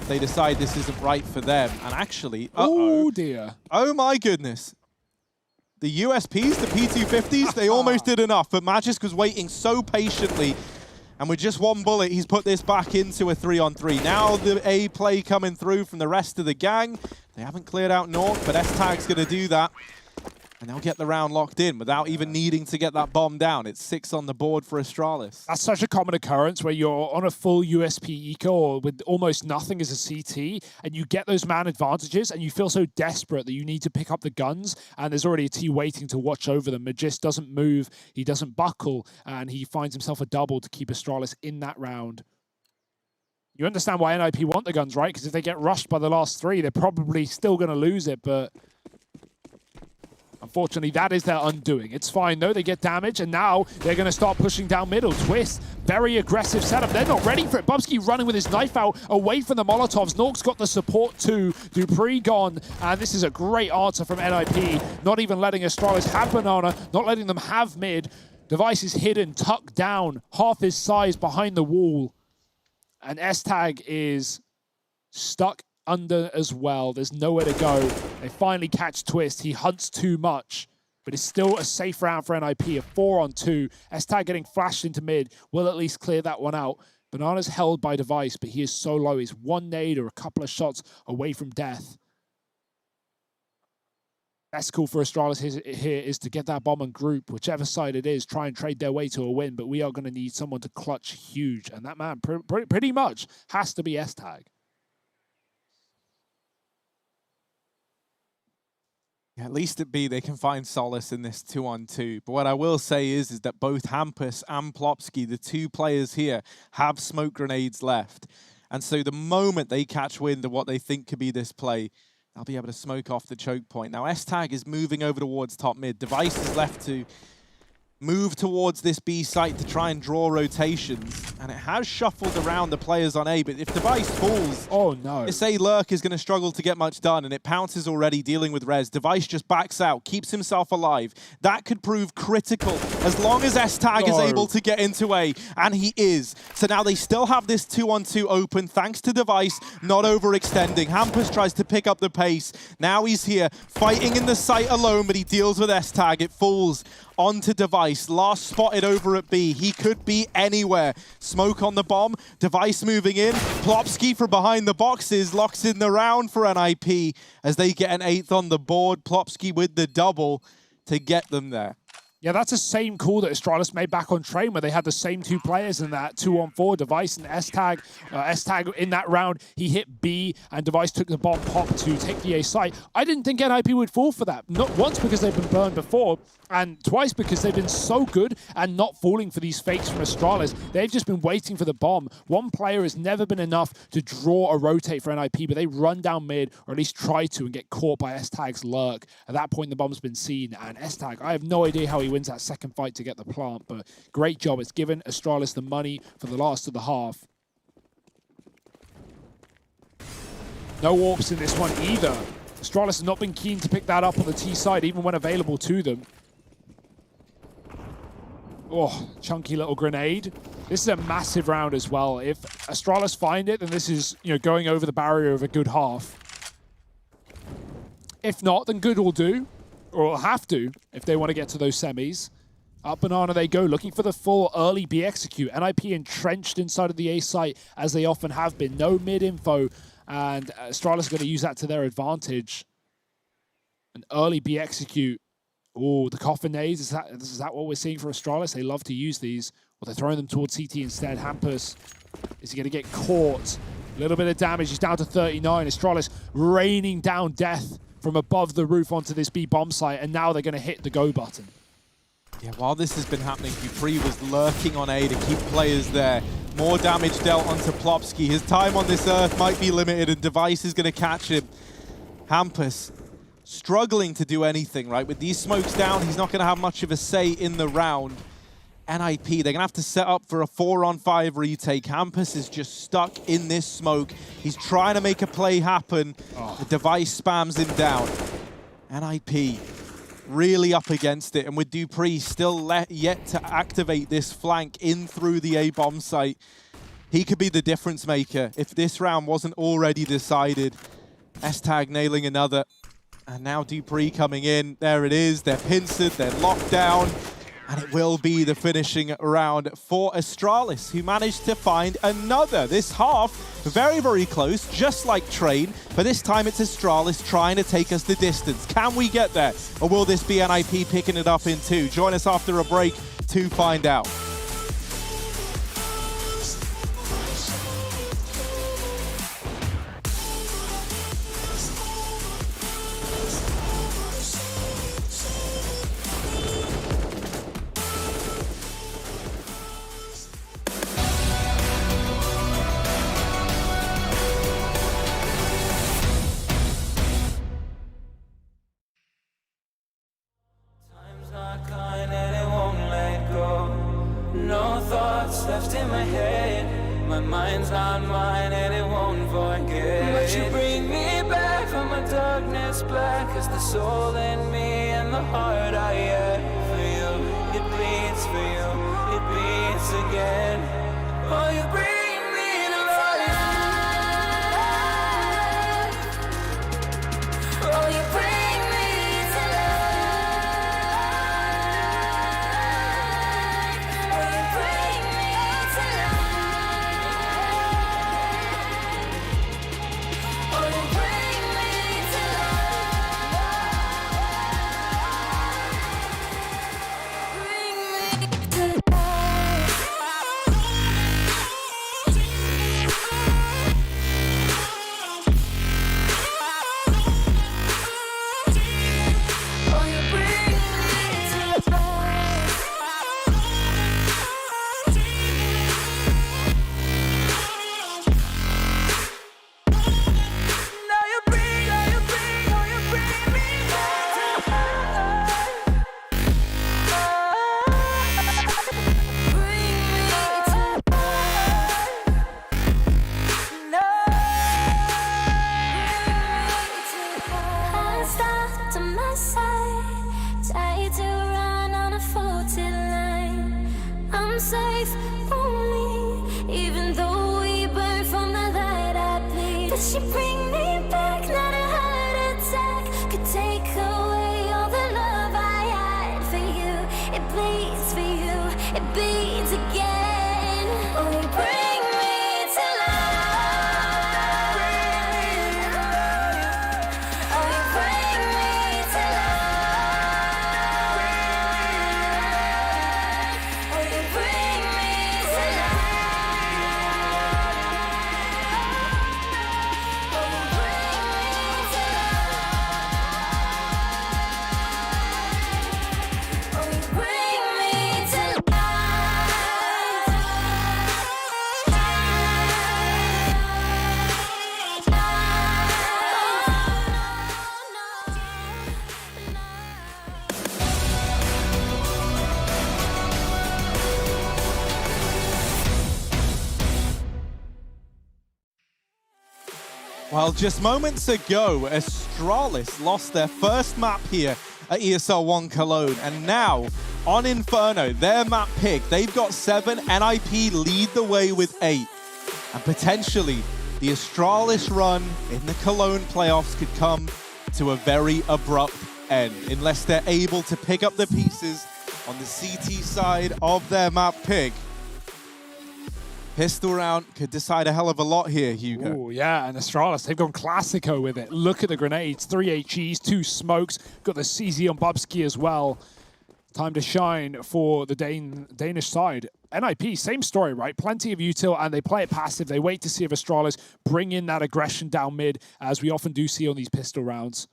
S2: They decide this isn't right for them. And actually,
S1: oh dear.
S2: Oh my goodness. The USPs, the P250s, they almost did enough, but Magisk was waiting so patiently. And with just one bullet, he's put this back into a 3-on-3. Now the A play coming through from the rest of the gang. They haven't cleared out North, but S-Tag's going to do that. And they'll get the round locked in without even needing to get that bomb down. It's 6 on the board for Astralis.
S1: That's such a common occurrence where you're on a full USP eco or with almost nothing as a CT, and you get those man advantages, and you feel so desperate that you need to pick up the guns, and there's already a T waiting to watch over them. Magist doesn't move, he doesn't buckle, and he finds himself a double to keep Astralis in that round. You understand why NIP want the guns, right? Because if they get rushed by the last 3, they're probably still going to lose it, but unfortunately, that is their undoing. It's fine, though. They get damage, and now they're going to start pushing down middle. Twist, very aggressive setup. They're not ready for it. Bubsky running with his knife out away from the Molotovs. Nork's got the support, too. Dupree gone, and this is a great answer from NIP. Not even letting Astralis have banana, not letting them have mid. Device is hidden, tucked down, half his size behind the wall. And S-Tag is stuck under as well. There's nowhere to go. They finally catch Twist. He hunts too much, but it's still a safe round for NIP, a 4-on-2. S-Tag getting flashed into mid will at least clear that one out. Banana's held by Device, but he is so low. He's one nade or a couple of shots away from death. Best call for Astralis here is to get that bomb and group, whichever side it is, try and trade their way to a win, but we are going to need someone to clutch huge, and that man pretty much has to be S-Tag.
S2: At least at B, they can find solace in this 2-on-2. But what I will say is that both Hampus and Plopsky, the 2 players here, have smoke grenades left. And so the moment they catch wind of what they think could be this play, they'll be able to smoke off the choke point. Now, S-Tag is moving over towards top mid. Device is left to move towards this B site to try and draw rotations. And it has shuffled around the players on A, but if Device falls,
S1: oh no,
S2: this A lurk is going to struggle to get much done, and it pounces already dealing with res. Device just backs out, keeps himself alive. That could prove critical as long as S-Tag is able to get into A, and he is. So now they still have this 2-on-2 open thanks to Device not overextending. Hampus tries to pick up the pace. Now he's here fighting in the site alone, but he deals with S-Tag. It falls onto Device, last spotted over at B. He could be anywhere. Smoke on the bomb, Device moving in. Plopsky from behind the boxes locks in the round for NIP as they get an 8th on the board. Plopsky with the double to get them there.
S1: Yeah, that's the same call that Astralis made back on Train, where they had the same 2 players in that 2-on-4, Device and S-Tag. S-Tag in that round, he hit B, and Device took the bomb pop to take the A site. I didn't think NIP would fall for that. Not once because they've been burned before, and twice because they've been so good and not falling for these fakes from Astralis. They've just been waiting for the bomb. One player has never been enough to draw a rotate for NIP, but they run down mid, or at least try to, and get caught by S-Tag's lurk. At that point, the bomb's been seen, and S-Tag, I have no idea how he wins that second fight to get the plant, but great job. It's given Astralis the money for the last of the half. No warps in this one either. Astralis has not been keen to pick that up on the T side, even when available to them. Oh, chunky little grenade. This is a massive round as well. If Astralis find it, then this is, going over the barrier of a good half. If not, then good will do, or will have to if they want to get to those semis. Up Banana they go, looking for the full early B execute. NIP entrenched inside of the A site, as they often have been. No mid info, and Astralis are going to use that to their advantage. An early B execute. Oh, the coffin nades, is that what we're seeing for Astralis? They love to use these. Well, they're throwing them towards CT instead. Hampus, is he going to get caught? A little bit of damage, he's down to 39. Astralis raining down death from above the roof onto this B bomb site, and now they're going to hit the go button.
S2: Yeah, while this has been happening, dupreeh was lurking on A to keep players there. More damage dealt onto Plopsky. His time on this earth might be limited, and Device is going to catch him. Hampus struggling to do anything, right? With these smokes down, he's not going to have much of a say in the round. NIP, they're going to have to set up for a 4-on-5 retake. Hampus is just stuck in this smoke. He's trying to make a play happen. The Device spams him down. NIP really up against it, and with dupreeh still yet to activate this flank in through the A bomb site, he could be the difference maker if this round wasn't already decided. S-Tag nailing another, and now dupreeh coming in. There it is, they're pincered, they're locked down, and it will be the finishing round for Astralis, who managed to find another. This half, very, very close, just like Train, but this time it's Astralis trying to take us the distance. Can we get there, or will this be NIP picking it up in two? Join us after a break to find out.
S3: No thoughts left in my head. My mind's not mine and it won't forget. But you bring me back from my darkness black as the soul in me and the heart I had for you. It bleeds for you, it bleeds again. Oh, you bring me to life. Oh, you bring me to life. Oh, you bring me to life. Oh, you bring me to life. Bring me to life. Oh, you bring me to life. Now you bring, oh, you bring, oh, you bring me to life. Bring me to life. No.
S4: I stopped to my side, tried to run on a faulty line. I'm safe only, even though we burn from the light I bleed. But she bring me back, not a heart attack could take away all the love I had for you. It bleeds for you, it bleeds again. Oh, you bring me to life. Oh, you bring me to life. Oh, you bring me to life. Oh, you bring me to life. Oh, you bring me to life.
S2: Well, just moments ago, Astralis lost their first map here at ESL 1 Cologne, and now on Inferno, their map pick, they've got 7, NIP lead the way with 8. And potentially, the Astralis run in the Cologne playoffs could come to a very abrupt end unless they're able to pick up the pieces on the CT side of their map pick. Pistol round could decide a hell of a lot here, Hugo.
S1: Oh, yeah, and Astralis, they've gone Classico with it. Look at the grenades, 3 HEs, 2 smokes, got the CZ on Bubsky as well. Time to shine for the Danish side. NIP, same story, right? Plenty of util, and they play it passive. They wait to see if Astralis bring in that aggression down mid, as we often do see on these pistol rounds.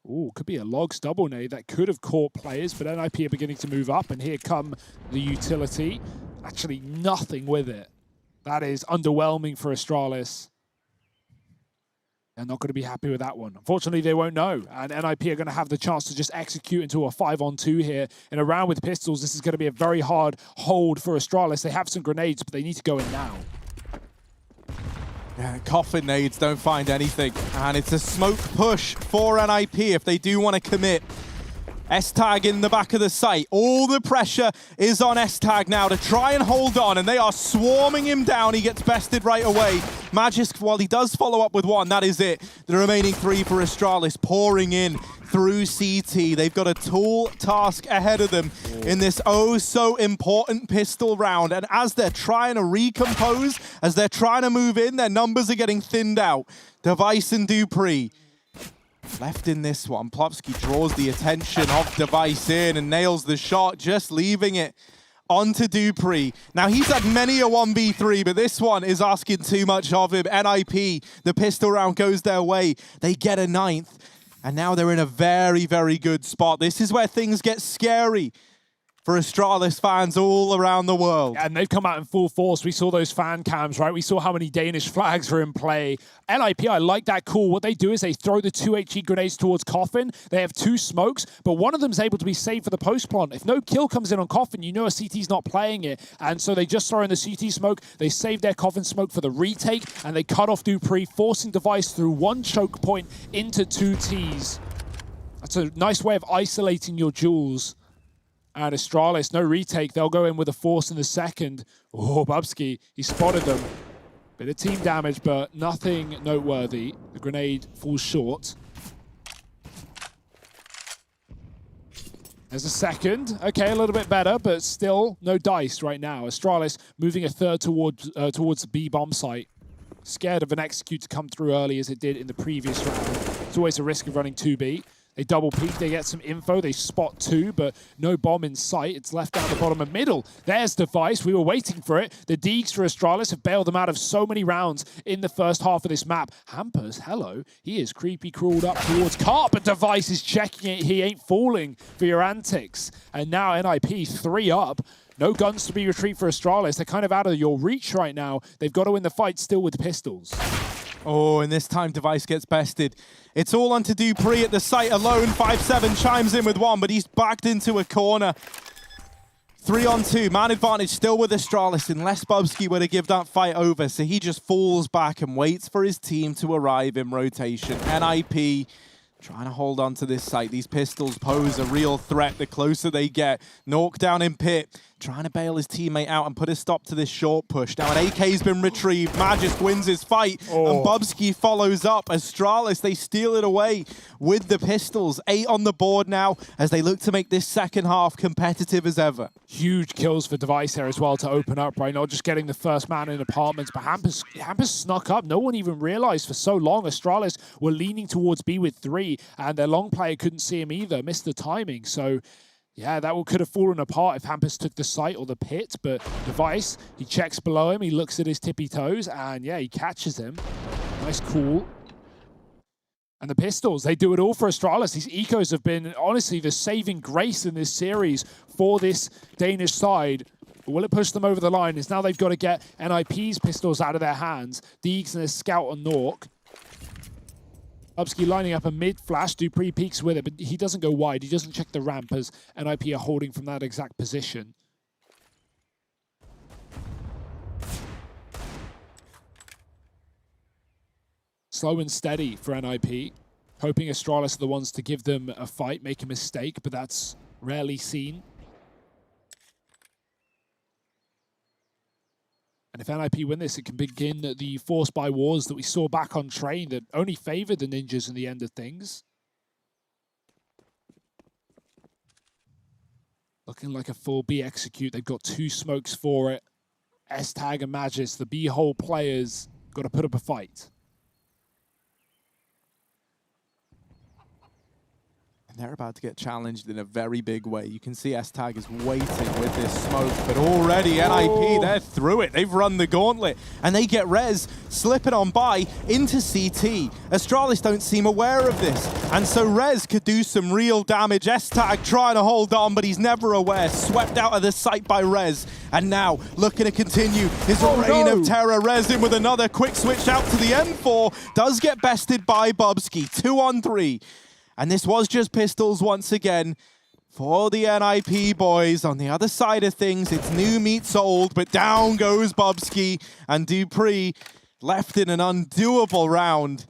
S1: Ooh, could be a Logs double nade that could have caught players, but NIP are beginning to move up, and here come the utility. Actually, nothing with it. That is underwhelming for Astralis. They're not going to be happy with that one. Unfortunately, they won't know. And NIP are going to have the chance to just execute into a 5-on-2 here. In a round with pistols, this is going to be a very hard hold for Astralis. They have some grenades, but they need to go in now.
S2: Yeah, coffin nades don't find anything. And it's a smoke push for NIP if they do want to commit. S-Tag in the back of the site. All the pressure is on S-Tag now to try and hold on, and they are swarming him down. He gets bested right away. Magisk, while he does follow up with one, that is it. The remaining 3 for Astralis pouring in through CT. They've got a tall task ahead of them in this oh-so-important pistol round. And as they're trying to recompose, as they're trying to move in, their numbers are getting thinned out. Device and Dupree left in this one. Plopsky draws the attention of Device in and nails the shot, just leaving it onto Dupree. Now, he's had many a 1v3, but this one is asking too much of him. NIP, the pistol round goes their way. They get a 9th, and now they're in a very, very good spot. This is where things get scary for Astralis fans all around the world.
S1: Yeah, and they've come out in full force. We saw those fan cams, right? We saw how many Danish flags were in play. NIP, I like that call. What they do is they throw the 2 HE grenades towards Coffin. They have 2 smokes, but one of them is able to be saved for the post plant. If no kill comes in on Coffin, you know a CT's not playing it. And so they just throw in the CT smoke. They save their Coffin smoke for the retake, and they cut off Dupree, forcing Device through 1 choke point into 2 Ts. That's a nice way of isolating your jewels. And Astralis, no retake. They'll go in with a force in the second. Oh, Bubsky, he spotted them. Bit of team damage, but nothing noteworthy. The grenade falls short. There's a second. Okay, a little bit better, but still no dice right now. Astralis moving a third towards the B bomb site. Scared of an execute to come through early as it did in the previous round. It's always a risk of running 2B. They double peek, they get some info, they spot 2, but no bomb in sight. It's left down the bottom and middle. There's Device, we were waiting for it. The Deegs for Astralis have bailed them out of so many rounds in the first half of this map. Hampers, hello, he is creepy crawled up towards Cart, but Device is checking it. He ain't falling for your antics. And now NIP 3 up. No guns to be retrieved for Astralis. They're kind of out of your reach right now. They've got to win the fight still with pistols.
S2: Oh, and this time Device gets bested. It's all onto Dupree at the site alone. 5-7 chimes in with 1, but he's backed into a corner. 3-on-2, man advantage still with Astralis, unless Bubsky were to give that fight over. So he just falls back and waits for his team to arrive in rotation. NIP trying to hold on to this site. These pistols pose a real threat the closer they get. Nork down in pit, trying to bail his teammate out and put a stop to this short push. Now an AK's been retrieved. Magisk wins his fight, and Bubsky follows up. Astralis, they steal it away with the pistols. 8 on the board now as they look to make this second half competitive as ever.
S1: Huge kills for Device here as well to open up, right? Not just getting the first man in apartments, but Hampers snuck up. No one even realized for so long. Astralis were leaning towards B with 3, and their long player couldn't see him either, missed the timing. So yeah, that could have fallen apart if Hampus took the site or the pit, but Device, he checks below him, he looks at his tippy toes, and yeah, he catches him. Nice call. And the pistols, they do it all for Astralis. These ecos have been, honestly, the saving grace in this series for this Danish side. But will it push them over the line? Is now they've got to get NIP's pistols out of their hands. Deegs and his scout on Nork. Bubsky lining up a mid-flash. Dupree peeks with it, but he doesn't go wide. He doesn't check the ramp as NIP are holding from that exact position. Slow and steady for NIP. Hoping Astralis are the ones to give them a fight, make a mistake, but that's rarely seen. And if NIP win this, it can begin the force by wars that we saw back on train that only favored the ninjas in the end of things. Looking like a full B execute. They've got 2 smokes for it. S-Tag and Magis, the B-hole players, got to put up a fight.
S2: And they're about to get challenged in a very big way. You can see S-Tag is waiting with this smoke, but already NIP, they're through it. They've run the gauntlet, and they get Rez slipping on by into CT. Astralis don't seem aware of this, and so Rez could do some real damage. S-Tag trying to hold on, but he's never aware. Swept out of the sight by Rez, and now looking to continue his reign of terror. Rez in with another quick switch out to the M4. Does get bested by Bubsky. 2 on 3. And this was just pistols once again for the NIP boys. On the other side of things, it's new meets old, but down goes Bubsky, and Dupree left in an undoable round.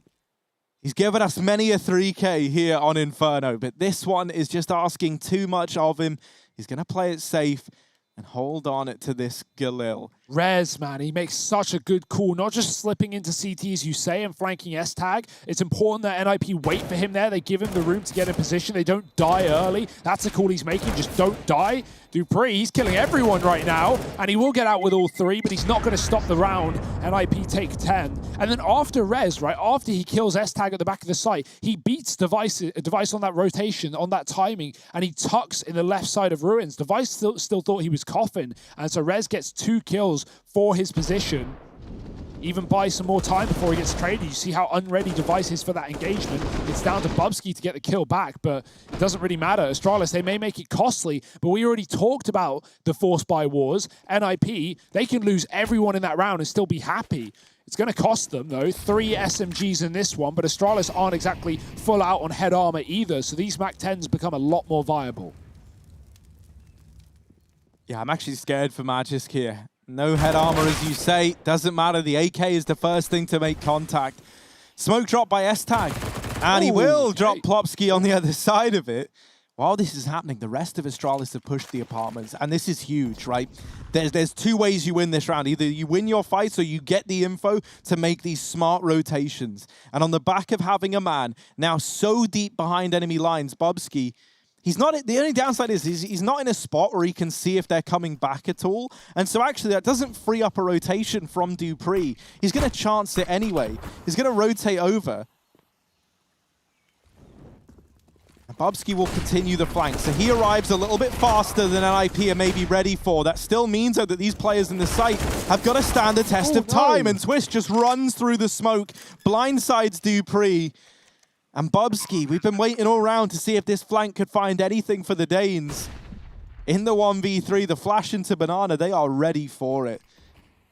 S2: He's given us many a 3K here on Inferno, but this one is just asking too much of him. He's going to play it safe and hold on to this Galil.
S1: Rez, man, he makes such a good call, not just slipping into CT, as you say, and flanking S-Tag. It's important that NIP wait for him there. They give him the room to get in position. They don't die early. That's the call he's making, just don't die. Dupree, he's killing everyone right now, and he will get out with all 3, but he's not going to stop the round. NIP take 10. And then after Rez, right, after he kills S-Tag at the back of the site, he beats Device on that rotation, on that timing, and he tucks in the left side of Ruins. Device still thought he was coughing, and so Rez gets 2 kills for his position. Even buys some more time before he gets traded. You see how unready Device is for that engagement. It's down to Bubsky to get the kill back, but it doesn't really matter. Astralis, they may make it costly, but we already talked about the force buy wars. NIP, they can lose everyone in that round and still be happy. It's going to cost them, though. 3 SMGs in this one, but Astralis aren't exactly full out on head armor either, so these MAC-10s become a lot more viable.
S2: Yeah, I'm actually scared for Magisk here. No head armor, as you say. Doesn't matter. The AK is the first thing to make contact. Smoke drop by S-Tag. And he will drop Plopsky on the other side of it. While this is happening, the rest of Astralis have pushed the apartments. And this is huge, right? There's 2 ways you win this round. Either you win your fights or you get the info to make these smart rotations. And on the back of having a man now so deep behind enemy lines, Bubsky, he's not. The only downside is he's not in a spot where he can see if they're coming back at all. And so actually that doesn't free up a rotation from Dupree. He's going to chance it anyway. He's going to rotate over. And Bubsky will continue the flank. So he arrives a little bit faster than NIP are maybe ready for. That still means though that these players in the site have got to stand the test of time. And Twist just runs through the smoke, blindsides Dupree. And Bubsky, we've been waiting all round to see if this flank could find anything for the Danes. In the 1v3, the flash into Banana, they are ready for it.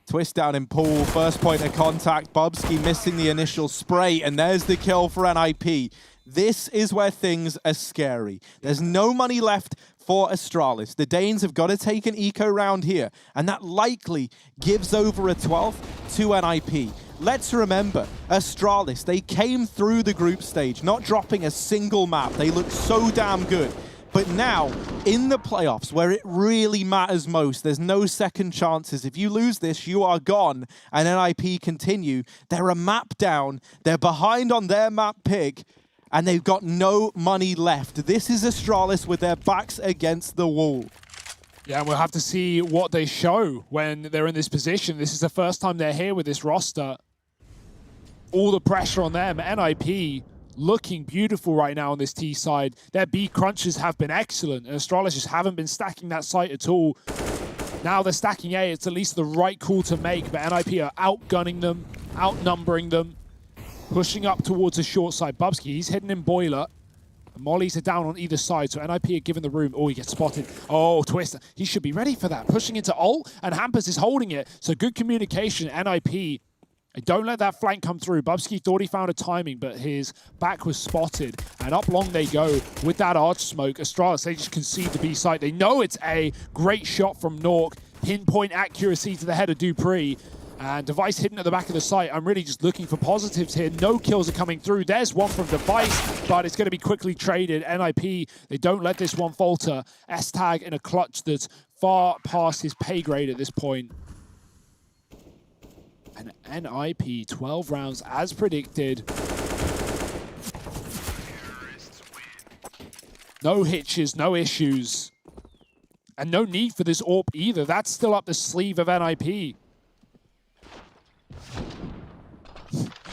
S2: Twist down in pool, first point of contact. Bubsky missing the initial spray, and there's the kill for NIP. This is where things are scary. There's no money left for Astralis. The Danes have got to take an eco round here, and that likely gives over a 12th to NIP. Let's remember, Astralis, they came through the group stage, not dropping a single map. They look so damn good. But now, in the playoffs, where it really matters most, there's no second chances. If you lose this, you are gone, and NIP continue. They're a map down, they're behind on their map pick, and they've got no money left. This is Astralis with their backs against the wall.
S1: Yeah, and we'll have to see what they show when they're in this position. This is the first time they're here with this roster. All the pressure on them. NIP looking beautiful right now on this T side. Their B crunches have been excellent, and Astralis just haven't been stacking that site at all. Now they're stacking A. It's at least the right call to make, but NIP are outgunning them, outnumbering them, pushing up towards the short side. Bubsky, he's hidden in Boiler. Mollies are down on either side, so NIP are given the room. Oh, he gets spotted. Oh, Twist. He should be ready for that. Pushing into ult, and Hampus is holding it. So good communication, NIP. Don't let that flank come through. Bubsky thought he found a timing, but his back was spotted. And up long they go with that arch smoke. Astralis, they just concede the B site. They know it's a great shot from Nork. Pinpoint accuracy to the head of Dupree. And Device hidden at the back of the site. I'm really just looking for positives here. No kills are coming through. There's one from Device, but it's going to be quickly traded. NIP, they don't let this one falter. S-Tag in a clutch that's far past his pay grade at this point. And NIP, 12 rounds as predicted. No hitches, no issues. And no need for this AWP either. That's still up the sleeve of NIP.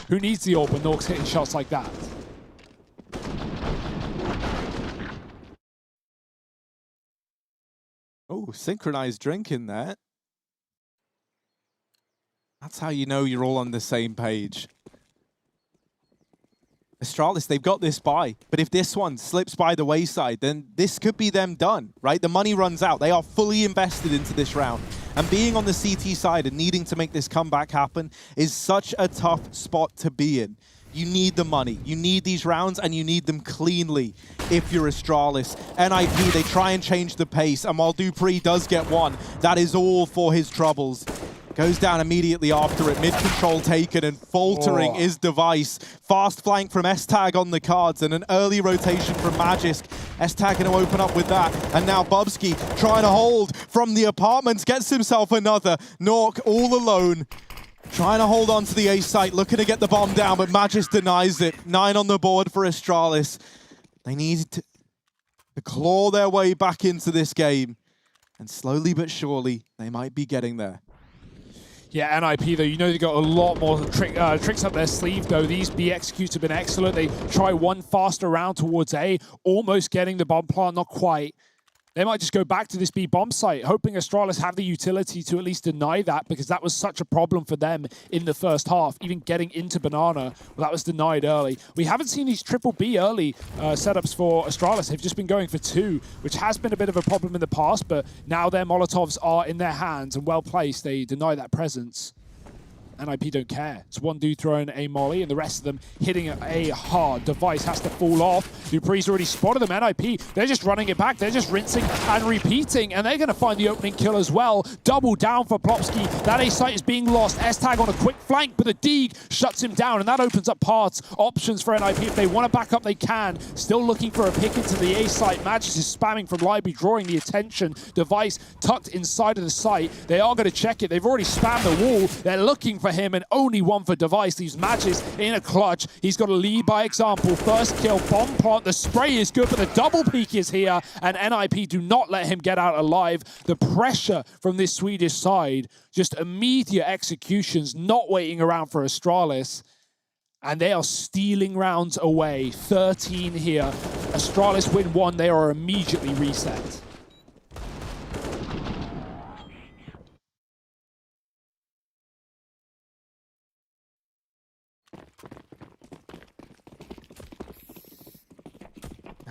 S1: Who needs the AWP when Nork's hitting shots like that?
S2: Oh, synchronized drink in there. That's how you know you're all on the same page. Astralis, they've got this buy, but if this one slips by the wayside, then this could be them done, right? The money runs out. They are fully invested into this round. And being on the CT side and needing to make this comeback happen is such a tough spot to be in. You need the money, you need these rounds, and you need them cleanly if you're Astralis. NIP, they try and change the pace, and while Dupree does get one, that is all for his troubles. Goes down immediately after it, mid-control taken, and faltering is Device. Fast flank from S-Tag on the cards, and an early rotation from Magisk. S-Tag going to open up with that, and now Bubsky trying to hold from the apartments, gets himself another. Nork all alone. Trying to hold on to the A site, looking to get the bomb down, but Magisk denies it. 9 on the board for Astralis. They need to claw their way back into this game. And slowly but surely, they might be getting there.
S1: Yeah, NIP though, you know they've got a lot more tricks up their sleeve though. These B executes have been excellent. They try one faster round towards A, almost getting the bomb plant, not quite. They might just go back to this B bomb site, hoping Astralis have the utility to at least deny that, because that was such a problem for them in the first half. Even getting into Banana, well, that was denied early. We haven't seen these triple B early setups for Astralis. They've just been going for 2, which has been a bit of a problem in the past, but now their Molotovs are in their hands and well placed. They deny that presence. NIP don't care. It's one dude throwing a molly and the rest of them hitting a hard. Device has to fall off. Dupree's already spotted them. NIP, they're just running it back. They're just rinsing and repeating, and they're going to find the opening kill as well. Double down for Plopsky. That A site is being lost. S-Tag on a quick flank, but the Deeg shuts him down, and that opens up paths, options for NIP. If they want to back up, they can. Still looking for a pick into the A site. Magisk is spamming from Library, drawing the attention. Device tucked inside of the site. They are going to check it. They've already spammed the wall. They're looking for him, and only one for Device. Leaves Magisk in a clutch. He's got to lead by example. First kill, bomb plant. The spray is good, but the double peek is here, and NIP do not let him get out alive. The pressure from this Swedish side, just immediate executions, not waiting around for Astralis. And they are stealing rounds away. 13 here. Astralis win 1. They are immediately reset.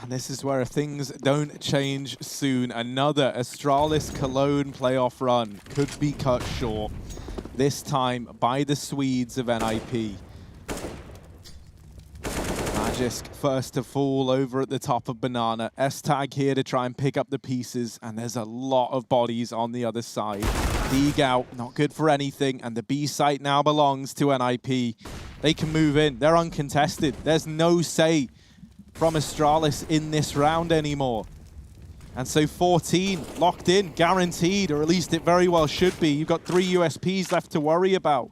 S2: And this is where if things don't change soon, another Astralis Cologne playoff run could be cut short. This time by the Swedes of NIP. Magisk first to fall over at the top of Banana. S-Tag here to try and pick up the pieces, and there's a lot of bodies on the other side. Deeg out, not good for anything, and the B site now belongs to NIP. They can move in, they're uncontested. There's no say from Astralis in this round anymore. And so 14 locked in, guaranteed, or at least it very well should be. You've got 3 USPs left to worry about.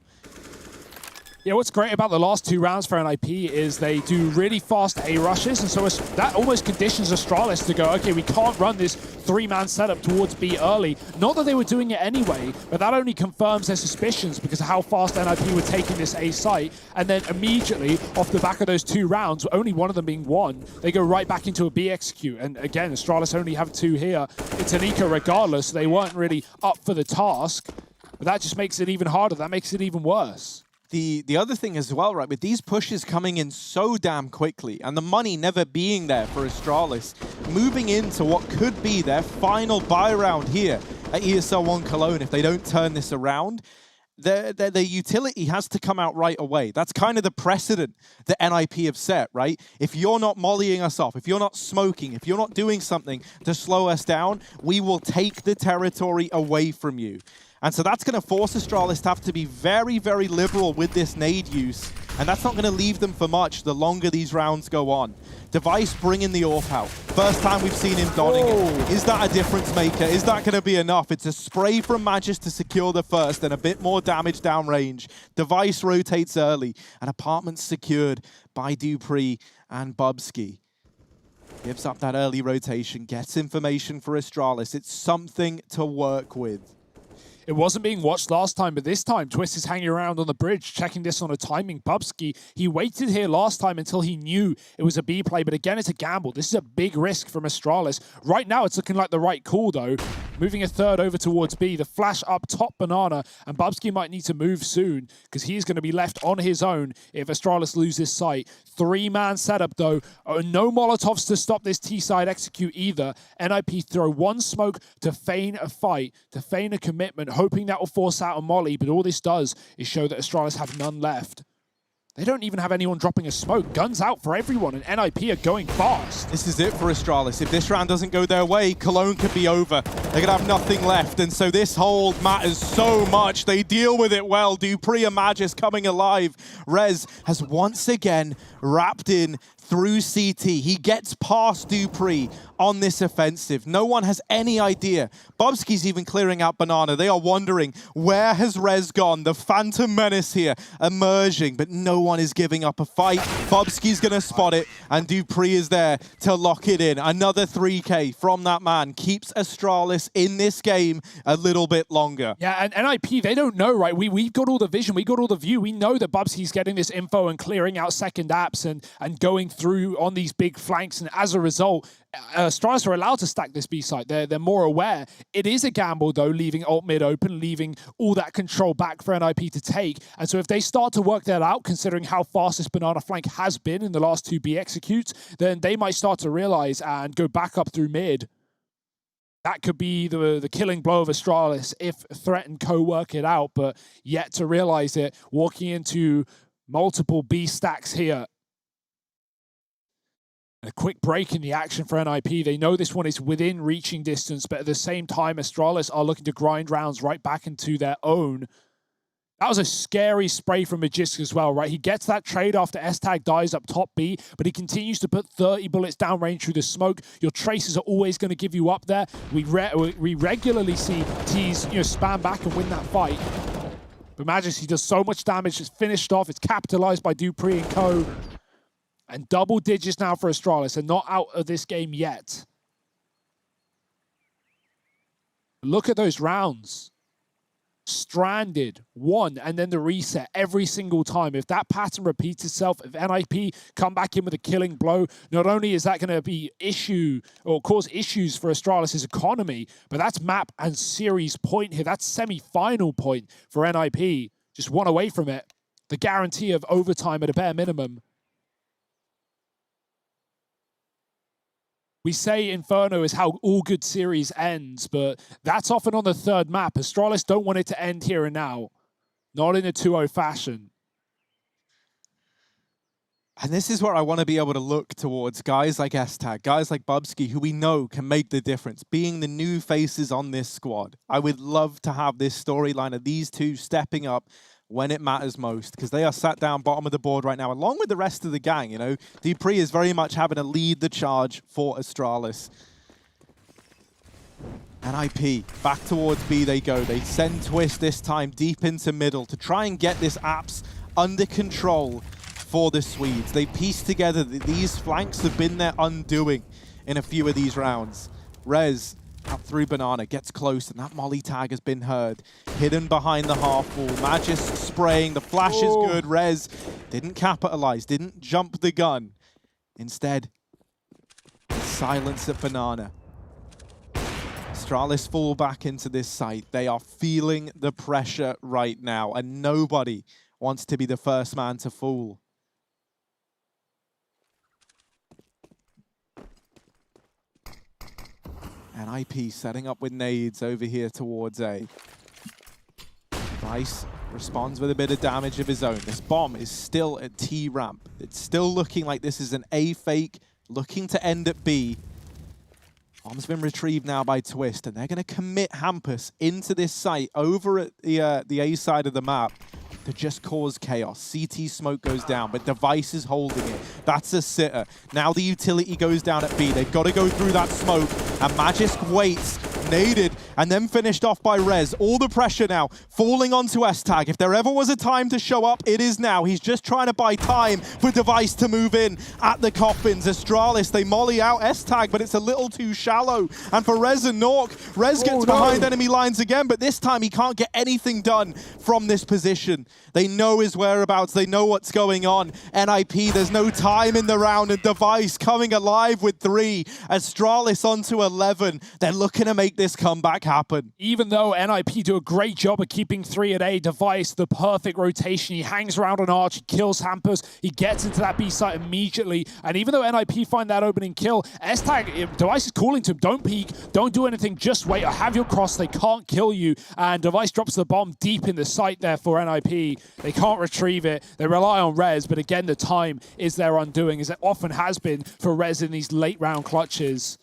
S1: Yeah, what's great about the last 2 rounds for NIP is they do really fast A rushes, and so that almost conditions Astralis to go, okay, we can't run this 3-man setup towards B early. Not that they were doing it anyway, but that only confirms their suspicions because of how fast NIP were taking this A site. And then immediately, off the back of those 2 rounds, only one of them being won, they go right back into a B execute. And again, Astralis only have 2 here. It's Anika regardless, so they weren't really up for the task. But that just makes it even harder. That makes it even worse.
S2: The other thing as well, right, with these pushes coming in so damn quickly and the money never being there for Astralis, moving into what could be their final buy round here at ESL 1 Cologne, if they don't turn this around, their utility has to come out right away. That's kind of the precedent that NIP have set, right? If you're not mollying us off, if you're not smoking, if you're not doing something to slow us down, we will take the territory away from you. And so that's going to force Astralis to have to be very, very liberal with this nade use. And that's not going to leave them for much the longer these rounds go on. Device bringing the AWP out. First time we've seen him donning it. Is that a difference maker? Is that going to be enough? It's a spray from Magisk to secure the first and a bit more damage downrange. Device rotates early and apartments secured by Dupree and Bubsky. Gives up that early rotation, gets information for Astralis. It's something to work with.
S1: It wasn't being watched last time, but this time, Twist is hanging around on the bridge, checking this on a timing. Bubsky, he waited here last time until he knew it was a B play, but again, it's a gamble. This is a big risk from Astralis. Right now, it's looking like the right call, though. Moving a third over towards B, the flash up top Banana, and Bubsky might need to move soon, because he's going to be left on his own if Astralis loses sight. Three-man setup, though. No Molotovs to stop this T-side execute either. NIP throw one smoke to feign a fight, to feign a commitment, hoping that will force out a molly, but all this does is show that Astralis have none left. They don't even have anyone dropping a smoke. Guns out for everyone, and NIP are going fast.
S2: This is it for Astralis. If this round doesn't go their way, Cologne could be over. They're going to have nothing left, and so this hold matters so much. They deal with it well. Dupree and Magis coming alive. Rez has once again wrapped in through CT. He gets past Dupree on this offensive. No one has any idea. Bubsky's even clearing out Banana. They are wondering, where has Rez gone? The Phantom Menace here emerging, but no one is giving up a fight. Bubsky's going to spot it, and Dupree is there to lock it in. Another 3K from that man keeps Astralis in this game a little bit longer.
S1: Yeah, and NIP, they don't know, right? We've got all the vision, we got all the view. We know that Bubsky's getting this info and clearing out second apps and going through on these big flanks, and as a result, Astralis are allowed to stack this B site. They're more aware. It is a gamble, though, leaving alt mid open, leaving all that control back for NIP to take. And so if they start to work that out, considering how fast this Banana flank has been in the last two B executes, then they might start to realize and go back up through mid. That could be the killing blow of Astralis if Threat and Co work it out, but yet to realize it, walking into multiple B stacks here. A quick break in the action for NIP. They know this one is within reaching distance, but at the same time, Astralis are looking to grind rounds right back into their own. That was a scary spray from Magisk as well, right? He gets that trade after S-Tag dies up top B, but he continues to put 30 bullets downrange through the smoke. Your traces are always going to give you up there. We regularly see T's spam back and win that fight. But Magisk, he does so much damage. It's finished off. It's capitalized by Dupree and Co. And double digits now for Astralis, and not out of this game yet. Look at those rounds. Stranded, one, and then the reset every single time. If that pattern repeats itself, if NIP come back in with a killing blow, not only is that going to be cause issues for Astralis' economy, but that's map and series point here. That's semi-final point for NIP. Just one away from it. The guarantee of overtime at a bare minimum. We say Inferno is how all good series ends, but that's often on the third map. Astralis don't want it to end here and now. Not in a 2-0 fashion.
S2: And this is where I want to be able to look towards guys like S-Tag, guys like Bubsky, who we know can make the difference, being the new faces on this squad. I would love to have this storyline of these two stepping up when it matters most, because they are sat down bottom of the board right now, along with the rest of the gang, Dupree is very much having to lead the charge for Astralis. NIP, back towards B they go. They send Twist this time deep into middle to try and get this apps under control for the Swedes. They piece together that these flanks have been their undoing in a few of these rounds. Rez out through Banana, gets close, and that molly tag has been heard. Hidden behind the half wall. Magis spraying, the flash is good. Rez didn't capitalize, didn't jump the gun. Instead, silence at Banana. Astralis fall back into this site. They are feeling the pressure right now, and nobody wants to be the first man to fall. NIP setting up with nades over here towards A. Vice responds with a bit of damage of his own. This bomb is still at T ramp. It's still looking like this is an A fake, looking to end at B. Bomb's been retrieved now by Twist, and they're going to commit Hampus into this site over at the A side of the map to just cause chaos. CT smoke goes down, but Device is holding it. That's a sitter. Now the utility goes down at B. They've got to go through that smoke, and Magisk waits naded and then finished off by Rez. All the pressure now falling onto S-Tag. If there ever was a time to show up, it is now. He's just trying to buy time for Device to move in at the coffins. Astralis, they molly out S-Tag, but it's a little too shallow. And for Rez and Nork, Rez gets behind enemy lines again, but this time he can't get anything done from this position. They know his whereabouts. They know what's going on. NIP, there's no time in the round, and Device coming alive with 3. Astralis onto 11. They're looking to make this comeback happen.
S1: Even though NIP do a great job of keeping 3 at A, Device, the perfect rotation. He hangs around on Arch, he kills Hampus, he gets into that B site immediately. And even though NIP find that opening kill, S-Tag, Device is calling to him, don't peek, don't do anything, just wait, or have your cross, they can't kill you. And Device drops the bomb deep in the site there for NIP. They can't retrieve it, they rely on Rez, but again, the time is their undoing, as it often has been for Rez in these late round clutches.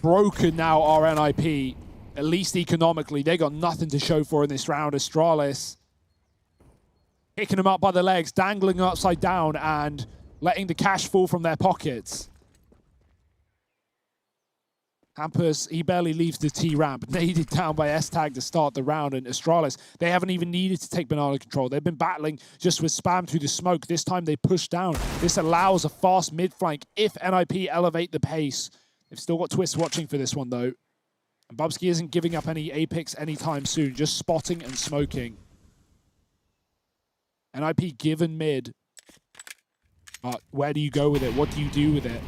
S1: Broken now are NIP, at least economically. They got nothing to show for in this round. Astralis picking them up by the legs, dangling upside down and letting the cash fall from their pockets. Hampus, he barely leaves the T ramp, naded down by S-Tag to start the round, and Astralis, they haven't even needed to take banana control. They've been battling just with spam through the smoke. This time they push down. This allows a fast mid flank if NIP elevate the pace. They've still got Twist watching for this one though. And Bubsky isn't giving up any A picks anytime soon, just spotting and smoking. NIP given mid. But where do you go with it? What do you do with it?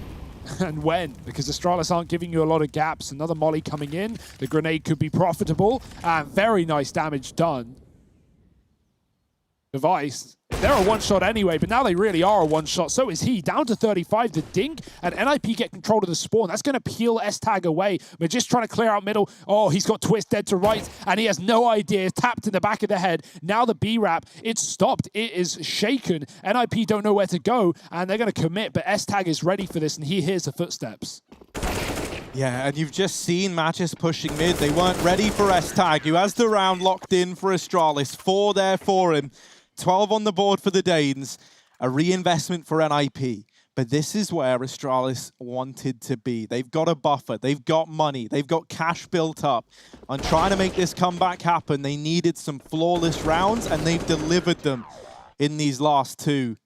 S1: And when? Because Astralis aren't giving you a lot of gaps. Another molly coming in. The grenade could be profitable. And very nice damage done. Device, they're a one-shot anyway, but now they really are a one-shot. So is he. Down to 35 to Dink, and NIP get control of the spawn. That's going to peel S-Tag away. We're just trying to clear out middle. Oh, he's got Twist dead to right, and he has no idea. Tapped in the back of the head. Now the B-Rap, it's stopped. It is shaken. NIP don't know where to go, and they're going to commit, but S-Tag is ready for this, and he hears the footsteps.
S2: Yeah, and you've just seen Magis pushing mid. They weren't ready for S-Tag, who has the round locked in for Astralis. 4 there for him. 12 on the board for the Danes, a reinvestment for NIP. But this is where Astralis wanted to be. They've got a buffer, they've got money, they've got cash built up. On trying to make this comeback happen, they needed some flawless rounds, and they've delivered them in these last 2.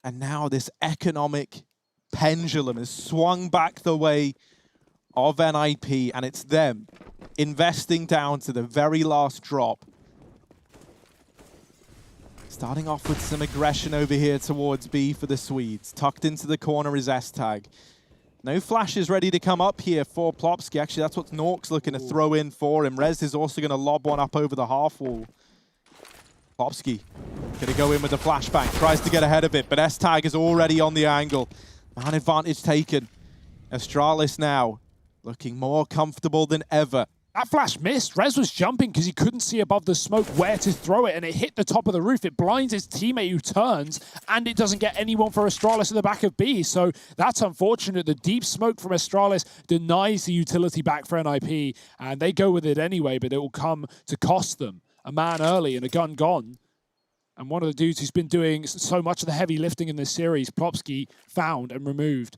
S2: And now this economic pendulum has swung back the way of NIP, and it's them investing down to the very last drop. Starting off with some aggression over here towards B for the Swedes. Tucked into the corner is S-Tag. No flashes ready to come up here for Plopsky. Actually, that's what Nork's looking to throw in for him. Rez is also going to lob one up over the half wall. Plopsky going to go in with the flashbang. Tries to get ahead of it, but S-Tag is already on the angle. Man advantage taken. Astralis now looking more comfortable than ever.
S1: That flash missed. Rez was jumping because he couldn't see above the smoke where to throw it, and it hit the top of the roof. It blinds his teammate who turns, and it doesn't get anyone for Astralis at the back of B. So that's unfortunate. The deep smoke from Astralis denies the utility back for NIP, and they go with it anyway, but it will come to cost them. A man early and a gun gone. And one of the dudes who's been doing so much of the heavy lifting in this series, Plopsky, found and removed.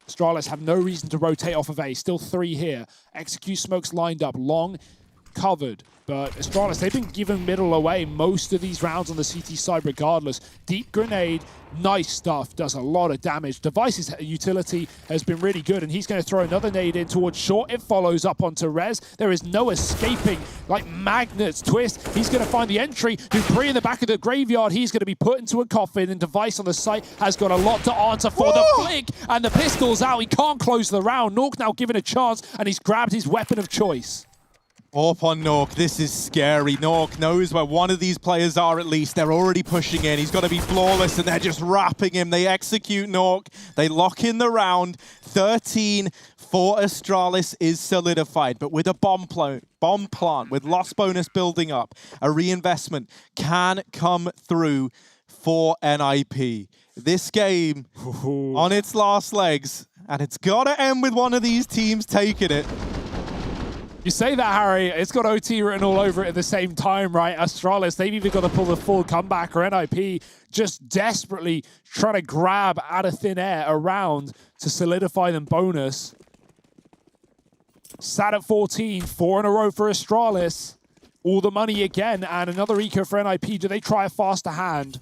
S1: Astralis have no reason to rotate off of A. Still 3 here. Execute smokes lined up. Long, covered. But Astralis, they've been giving middle away most of these rounds on the CT side regardless. Deep grenade, nice stuff. Does a lot of damage. Device's utility has been really good, and he's going to throw another nade in towards short. It follows up onto Rez. There is no escaping. Like magnets, Twist. He's going to find the entry. Dupree in the back of the graveyard. He's going to be put into a coffin, and Device on the site has got a lot to answer for. The flick, and the pistol's out. He can't close the round. Nork now given a chance, and he's grabbed his weapon of choice.
S2: Up on Nork, this is scary. Nork knows where one of these players are at least. They're already pushing in. He's got to be flawless, and they're just wrapping him. They execute Nork. They lock in the round. 13 for Astralis is solidified, but with a bomb plant, with loss bonus building up, a reinvestment can come through for NIP. This game on its last legs, and it's got to end with one of these teams taking it.
S1: You say that, Harry, it's got OT written all over it at the same time, right? Astralis, they've either got to pull the full comeback, or NIP just desperately trying to grab out of thin air a round to solidify them bonus. Sat at 14, 4 in a row for Astralis. All the money again, and another eco for NIP. Do they try a faster hand?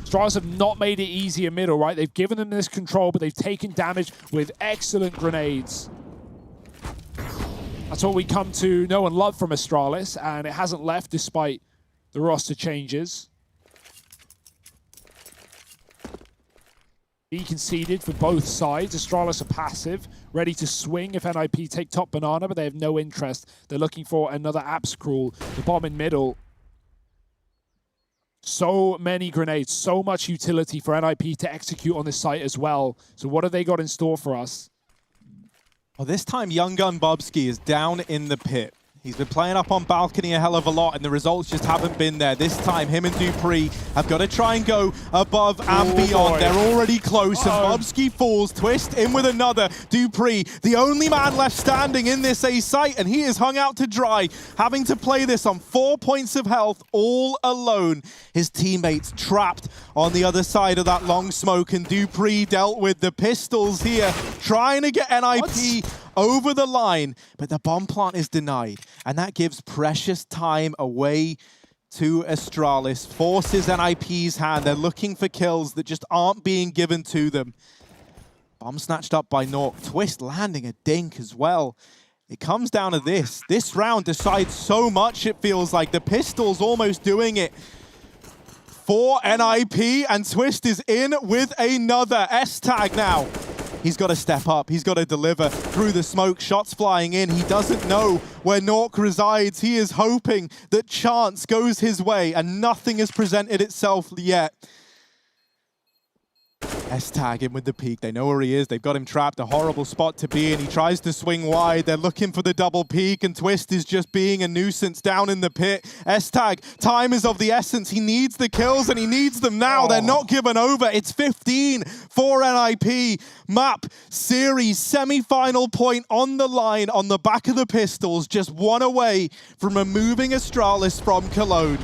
S1: Astralis have not made it easy in middle, right? They've given them this control, but they've taken damage with excellent grenades. That's what we come to know and love from Astralis, and it hasn't left despite the roster changes. B conceded for both sides. Astralis are passive, ready to swing if NIP take top banana, but they have no interest. They're looking for another apps crawl. The bomb in middle. So many grenades, so much utility for NIP to execute on this site as well. So what have they got in store for us?
S2: Well, this time Young Gun Bubsky is down in the pit. He's been playing up on balcony a hell of a lot, and the results just haven't been there. This time, him and dupreeh have got to try and go above and beyond.
S1: Boy.
S2: They're already close, and Bubsky falls. Twist in with another. dupreeh, the only man left standing in this A site, and he is hung out to dry, having to play this on 4 points of health all alone. His teammates trapped on the other side of that long smoke, and dupreeh dealt with the pistols here, trying to get NIP over the line, but the bomb plant is denied, and that gives precious time away to Astralis, forces NIP's hand. They're looking for kills that just aren't being given to them. Bomb snatched up by Nork. Twist landing a dink as well. It comes down to this. This round decides so much, it feels like. The pistol's almost doing it for NIP, and Twist is in with another S-tag now. He's got to step up. He's got to deliver through the smoke. Shots flying in. He doesn't know where Nork resides. He is hoping that chance goes his way, and nothing has presented itself yet. S-tag him with the peek. They know where he is. They've got him trapped. A horrible spot to be in. He tries to swing wide. They're looking for the double peek, and Twist is just being a nuisance down in the pit. S-tag, time is of the essence. He needs the kills, and he needs them now. They're not given over. It's 15 for NIP. Map, series, semi-final point on the line on the back of the pistols. Just one away from removing Astralis from Cologne.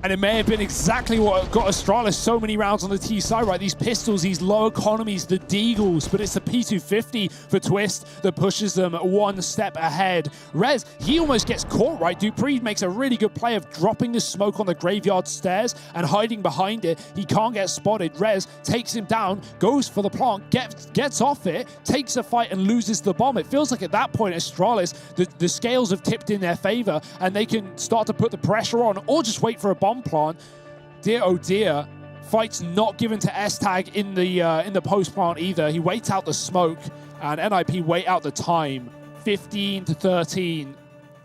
S1: And it may have been exactly what got Astralis so many rounds on the T side, right? These pistols, these low economies, the Deagles, but it's the P250 for Twist that pushes them one step ahead. Rez, he almost gets caught, right? dupreeh makes a really good play of dropping the smoke on the graveyard stairs and hiding behind it. He can't get spotted. Rez takes him down, goes for the plant, gets off it, takes a fight and loses the bomb. It feels like at that point, Astralis, the scales have tipped in their favor and they can start to put the pressure on or just wait for a bomb plant. Dear oh dear, fight's not given to S-tag in the post plant either. He waits out the smoke, and NIP wait out the time. 15 to 13.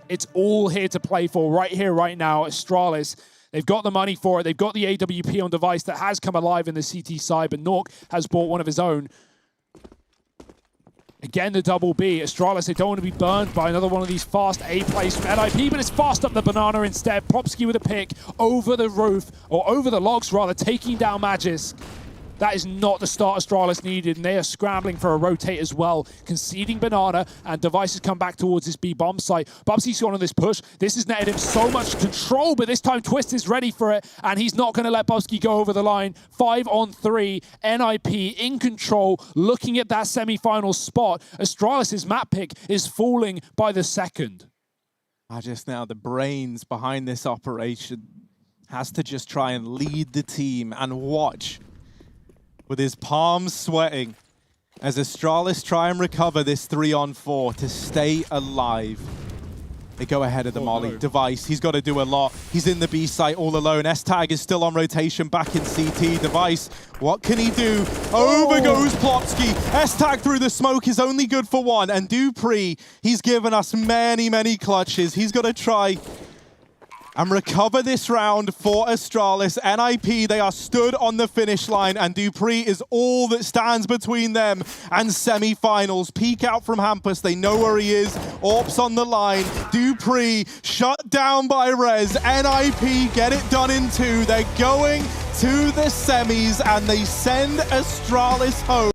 S1: It's all here to play for right here, right now. Astralis, they've got the money for it. They've got the AWP on device that has come alive in the CT side, but Nork has bought one of his own. Again, the double B. Astralis, they don't want to be burned by another one of these fast A plays from NIP, but it's fast up the banana instead. Propsky with a pick over the roof, or over the logs rather, taking down Magisk. That is not the start Astralis needed, and they are scrambling for a rotate as well. Conceding banana, and devices come back towards this B bomb site. Bubsy's gone on this push. This has netted him so much control, but this time Twist is ready for it, and he's not going to let Bubsky go over the line. 5-on-3, NIP in control, looking at that semi-final spot. Astralis' map pick is falling by the second.
S2: Just now, the brains behind this operation has to just try and lead the team and watch with his palms sweating as Astralis try and recover this 3-on-4 to stay alive. They go ahead of the molly. Device, he's got to do a lot. He's in the B site all alone. S-tag is still on rotation back in CT. Device, what can he do? Over goes Plopsky. S-tag through the smoke is only good for one. And dupreeh, he's given us many, many clutches. He's got to try and recover this round for Astralis. NIP, they are stood on the finish line, and dupreeh is all that stands between them and semi-finals. Peek out from Hampus, they know where he is. Orps on the line. dupreeh shut down by Rez. NIP get it done in two. They're going to the semis, and they send Astralis home.